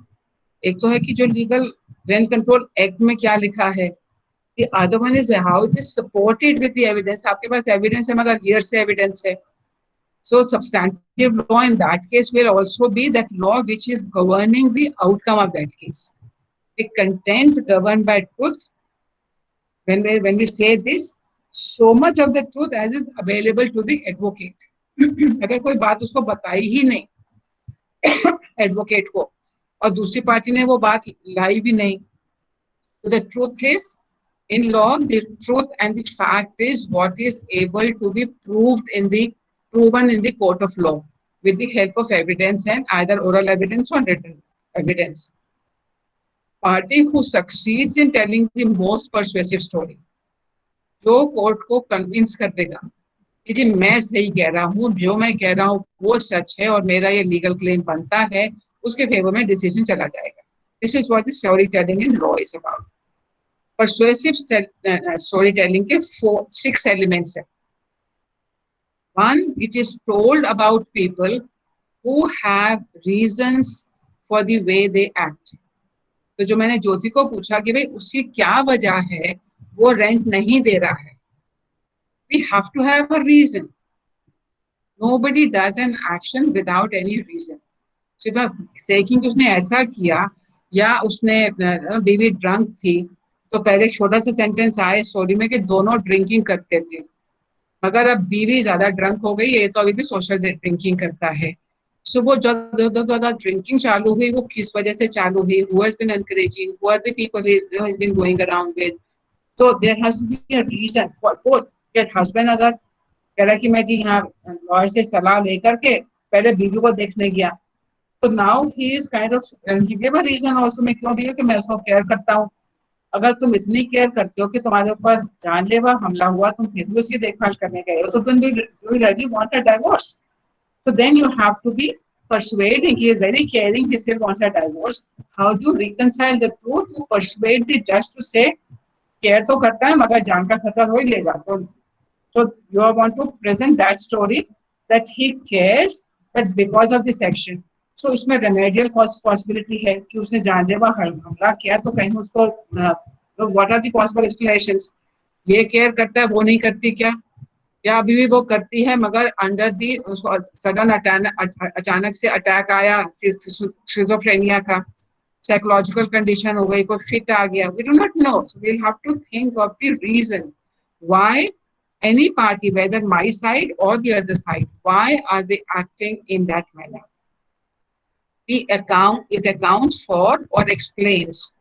एक तो है कि जो legal rent control act में क्या लिखा है. The other one is how it is supported with the evidence. आपके पास evidence है मगर hearsay evidence है. So substantive law in that case will also be that law which is governing the outcome of that case. The content governed by truth. When we say this, so much of the truth as is available to the advocate. अगर कोई बात उसको बताई ही नहीं advocate को और दूसरी पार्टी ने वो बात लाई भी नहीं, so the truth is in law, the truth and the fact is what is able to be proven in the court of law with the help of evidence and either oral evidence or written evidence. Party who succeeds in telling the most persuasive story, जो कोर्ट को कन्विंस कर देगा कि जी मैं सही कह रहा हूँ, जो मैं कह रहा हूँ वो सच है और मेरा ये लीगल क्लेम बनता है, उसके फेवर में डिसीजन चला जाएगा. This is what the storytelling in law is about. Persuasive storytelling के 6 elements है. One, it is told about people who have reasons for the way they act. तो जो मैंने ज्योति को पूछा कि भाई उसकी क्या वजह है वो रेंट नहीं दे रहा है. We have to have a reason. Nobody does an action without any reason. So if I'm saying कि उसने ऐसा किया या उसने बीवी ड्रंक थी, तो पहले एक छोटा सा सेंटेंस आया स्टोरी में कि दोनों ड्रिंकिंग करते थे, मगर अब बीवी ज्यादा ड्रंक हो गई, ये तो अभी भी सोशल ड्रिंकिंग करता है. So वो ज्यादा ड्रिंकिंग चालू हुई वो किस वजह से चालू हुई, who has been encouraging, who are the people he has been going around with. So there has to be a reason for both. कि husband अगर कह रहा कि मैं जी यहाँ लॉयर से सलाह लेकर के पहले बीवी को देखने गया, तो now he is kind of he gave a reason also मैं क्यों दिया कि मैं उसको केयर करता हूँ. अगर तुम इतनी केयर करते हो कि तुम्हारे ऊपर जानलेवा हमला हुआ, तुम फिर भी उसकी देखभाल करने गए हो, तो तुम really want a divorce. So then you have to be persuading. He is very caring. He still wants a divorce. How do you reconcile the truth to persuade the judge to say, care तो करता है मगर जान का खतरा हो ही लेगा. So you want to present that story that he cares, but because of this action. So इसमें remedial possibility है कि उसने जानलेवा हमला किया तो कहीं उसको what are the possible explanations? ये केयर करता है वो नहीं करती क्या, या अभी भी वो करती है मगर अंडर दी उसको सडन अचानक से अटैक आया शिज़ोफ्रेनिया का, साइकोलॉजिकल कंडीशन हो गई, कोई फिट आ गया. We do not know. So we'll have to think of the reason why any party, whether my side or the other side, why are they acting in that manner. It accounts for or explains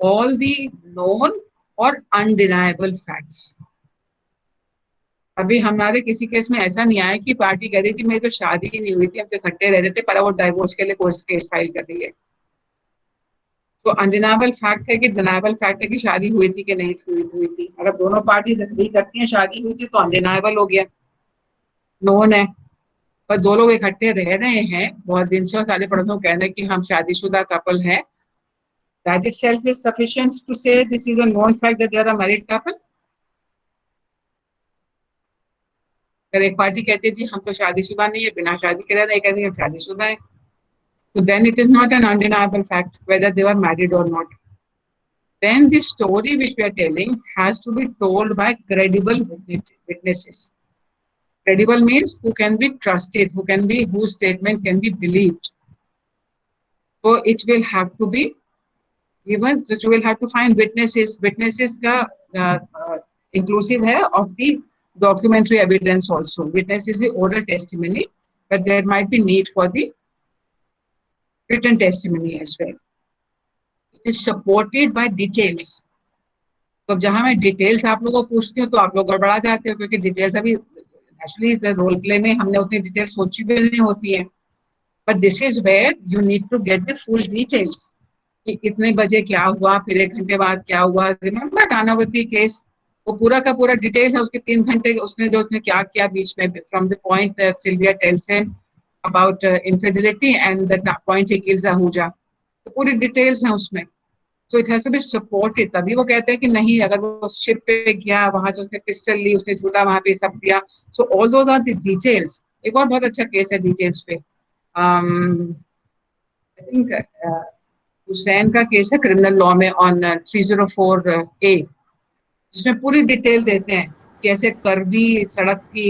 all the known or undeniable facts. अभी हमारे किसी केस में ऐसा नहीं आया कि पार्टी कह रही थी मेरी तो शादी ही नहीं हुई थी, हम तो इकट्ठे रह रहे थे, पर वो डाइवोर्स के लिए केस फाइल कर रही है. तो अनडिनाबल फैक्ट है कि डिनाइबल फैक्ट है कि शादी हुई थी कि नहीं हुई थी. अगर दोनों पार्टीज एग्री करती हैं शादी हुई थी तो अनडिनाइबल हो गया, नोन है. पर दो लोग इकट्ठे रह रहे हैं बहुत दिन से और सारे पड़ोसियों कह रहे हैं कि हम शादीशुदा कपल हैं, that itself is sufficient to say this is a known fact that they are a married couple. अगर एक पार्टी कहती है जी हम तो शादीशुदा नहीं है, बिना शादी के रह रहे हैं, कहते हैं हम शादीशुदा हैं, so then it is not an undeniable fact whether they were married or not. Then the story which we are telling has to be told by credible witnesses. Credible means who can be trusted, whose statement can be believed. So it will have to be given, so you will have to find witnesses. Witnesses का inclusive है of the documentary evidence also. Witness is the oral testimony, but there might be need for the written testimony as well. It is supported by details. तो जहां मैं डिटेल्स आप लोगों को पूछती हूँ तो आप लोग गड़बड़ा जाते हो, क्योंकि डिटेल्स अभी एक्चुअली रोल प्ले में हमने उतनी डिटेल्स सोची भी नहीं होती है. But this is where you need to get the full details कि कितने बजे क्या हुआ, फिर 1 घंटे बाद क्या हुआ. रिमेम्बर नानावती केस, वो पूरा का पूरा डिटेल है उसके. 3 घंटे उसने क्या किया बीच में, from the point that Sylvia tells him about infidelity and the point he kills Ahuja, तो पूरी डिटेल्स हैं उसमें. So it has to be supported. तभी वो कहते हैं कि नहीं, अगर वो शिप पे गया, वहां से उसने पिस्टल ली, उसने झूठा वहां पे सब दिया. So all those are the details. एक और बहुत अच्छा केस है डिटेल्स पे, I think हुसैन का केस है क्रिमिनल लॉ में ऑन 304A, जिसमें पूरी डिटेल देते हैं कि ऐसे कर्वी सड़क की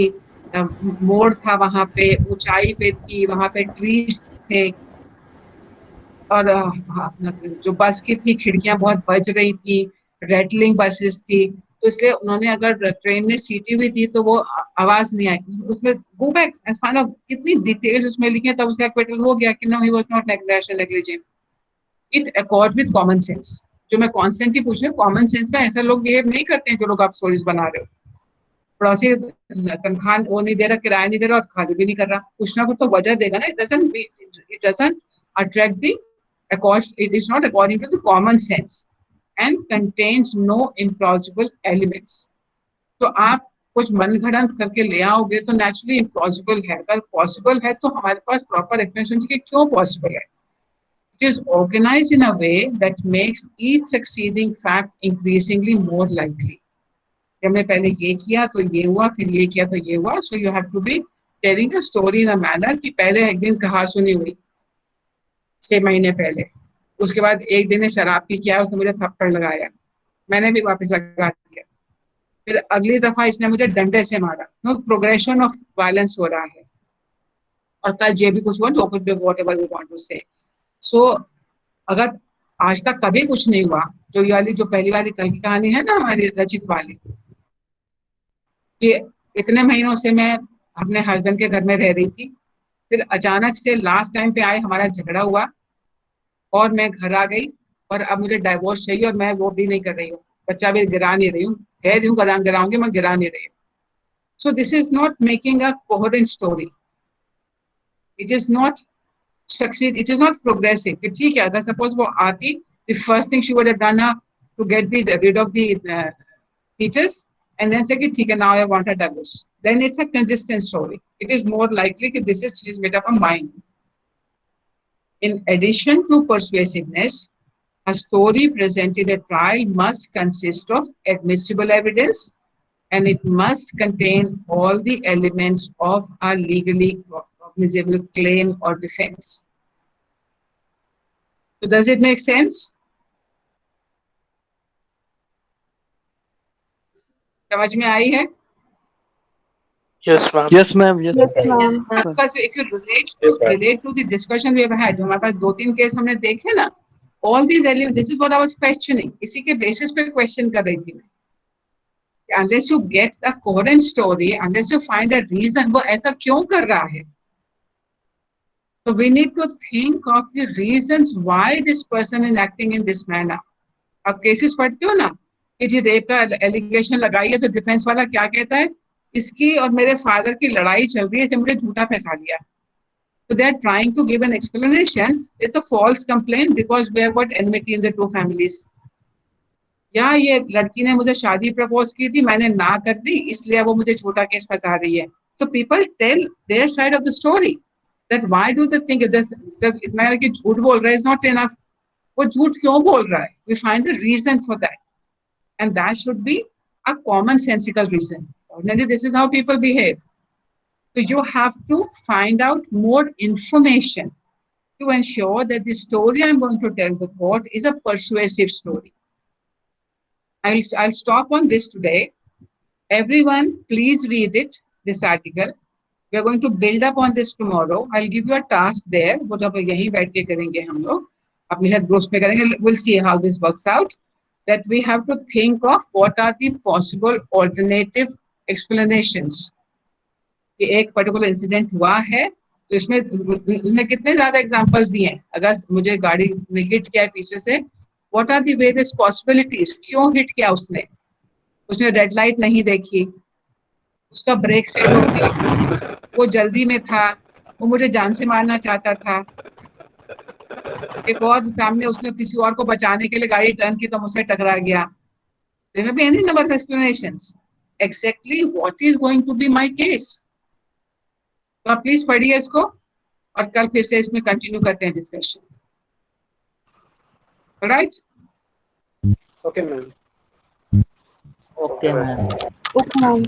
मोड़ था, वहां पे ऊंचाई पे थी, वहां पे ट्रीज थे, और जो बस की थी खिड़कियां बहुत बज रही थी, रेटलिंग बसेस थी, तो इसलिए उन्होंने अगर ट्रेन में सीटी भी दी तो वो आवाज नहीं आई. उसमें go back and find out कितनी डिटेल्स उसमें लिखी है, तब उसका एक्विटल हो गया कि no, he was not negligent negligent. It accord with common sense. जो मैं कॉन्स्टेंटली पूछ रही हूँ, कॉमन सेंस में ऐसा लोग बिहेव नहीं करते हैं जो लोग आप स्टोरीज बना रहे हो. पड़ोसी तनख्वाह वो नहीं दे रहा, किराया नहीं दे रहा और खाली भी नहीं कर रहा, कुछ ना कुछ तो वजह देगा ना. It doesn't attract the accords. It is not according to the common sense and contains no implausible elements. तो आप कुछ मनगढ़ंत करके ले आओगे तो नेचुरली इम्पॉसिबल है. अगर पॉसिबल है तो हमारे पास प्रॉपर एक्सप्लेनेशन कि क्यों पॉसिबल है. It is organized in a way that makes each succeeding fact increasingly more likely. हमने पहले ये किया तो ये हुआ, फिर ये किया तो ये हुआ. So you have to be telling a story in a manner कि पहले एक दिन कहा सुनी हुई 6 महीने पहले, उसके बाद एक दिन शराब पी किया, उसने मुझे थप्पड़ लगाया, मैंने भी वापस लगा दिया, फिर अगली दफा इसने मुझे डंडे से मारा. नो, प्रोग्रेशन ऑफ वायलेंस हो रहा है. और कल ये भी कुछ हुआ, जो कुछ भी व्हाटएवर वी वांट टू से. सो अगर आज तक कभी कुछ नहीं हुआ, जो ये वाली जो पहली वाली कल की कहानी है ना हमारी रचित वाली, कि इतने महीनों से मैं अपने हस्बैंड के घर में रह रही थी, फिर अचानक से लास्ट टाइम पे आए, हमारा झगड़ा हुआ और मैं घर आ गई और अब मुझे डाइवोर्स चाहिए और मैं वो भी नहीं कर रही हूँ, बच्चा भी गिरा नहीं रही हूँ, कह रही हूँ गिराऊंगी, मैं गिरा नहीं रही हूँ. So this is not making a coherent story. It is not succeed, it is not progressive. ठीक है, अगर सपोज वो आती, the first thing she would have done to get the rid of the fetus and then say ठीक है, now I want a divorce, then it's a consistent story. It is more likely that this is, she is made up a mind. In addition to persuasiveness, a story presented at trial must consist of admissible evidence and it must contain all the elements of a legally cognizable claim or defense. So does it make sense? समझ में आई है? Yes, ma'am. Yes, ma'am. Yes, Yes, ma'am. Because if you relate to the discussion we have had, हमारे पास 2-3 केस हमने देखे ना, all these elements, this is what I was questioning. इसी के basis पे question कर रही थी मैं. Unless you get a coherent story, unless you find a reason, वो ऐसा क्यों कर रहा है? So we need to think of the reasons why this person is acting in this manner. आप cases पढ़ते हो ना, कि जी रेप का एलिगेशन लगाई है तो डिफेंस वाला क्या कहता है, इसकी और मेरे फादर की लड़ाई चल रही है, इसे मुझे झूठा फंसा दिया. So they are trying to give an explanation. It's a false complaint because we have got enmity in the two families. या ये लड़की ने मुझे शादी प्रपोज की थी, मैंने ना कर दी, इसलिए वो मुझे झूठा केस फंसा रही है. So people tell their side of the story. That why do they think this? सिर्फ इतना है कि झूठ बोल रहा है is not enough. वो झूठ क्यों बोल रहा है? We find a reason for that, and that should be a commonsensical reason. Ordinarily, this is how people behave. So you have to find out more information to ensure that the story I'm going to tell the court is a persuasive story. I'll stop on this today. Everyone, please read it, this article. We are going to build up on this tomorrow. I'll give you a task there. वो जब यहीं बैठ के करेंगे हम लोग. अपनी हेल्थ ग्रुप्स में करेंगे. We'll see how this works out. That we have to think of what are the possible alternative explanations. कि एक पर्टिकुलर इंसिडेंट हुआ है तो इसमें उन्होंने कितने ज्यादा एग्जांपल्स दिए हैं. अगर मुझे गाड़ी ने हिट किया है पीछे से, what are the various possibilities. क्यों हिट किया उसने रेड लाइट नहीं देखी, उसका ब्रेक फेल हो गया, वो जल्दी में था, वो मुझे जान से मारना चाहता था, एक और सामने उसने किसी और को बचाने के लिए गाड़ी टर्न की तो मुझसे टकरा गया. There may be any number of explanations. Exactly what is going to be my case? तो आप प्लीज पढ़िए इसको और कल फिर से इसमें कंटिन्यू करते हैं discussion. Right? Okay ma'am. Okay ma'am. Okay ma'am.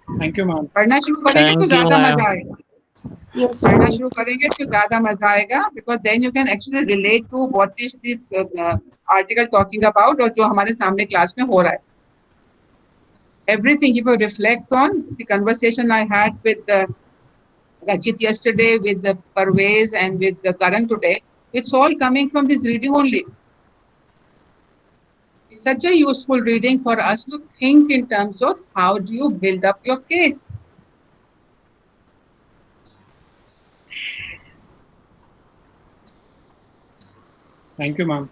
Thank you ma'am. पढ़ना शुरू करेंगे तो Thank you, ज्यादा ma'am. मजा आएगा. यस पढ़ना शुरू करेंगे तो ज्यादा मजा आएगा, because then you can actually relate to what is this article talking about, और जो हमारे सामने क्लास में हो रहा है. Everything, if you reflect on the conversation I had with Rachit yesterday, with Parvez and with Karan today, it's all coming from this reading only. It's such a useful reading for us to think in terms of how do you build up your case. Thank you ma'am.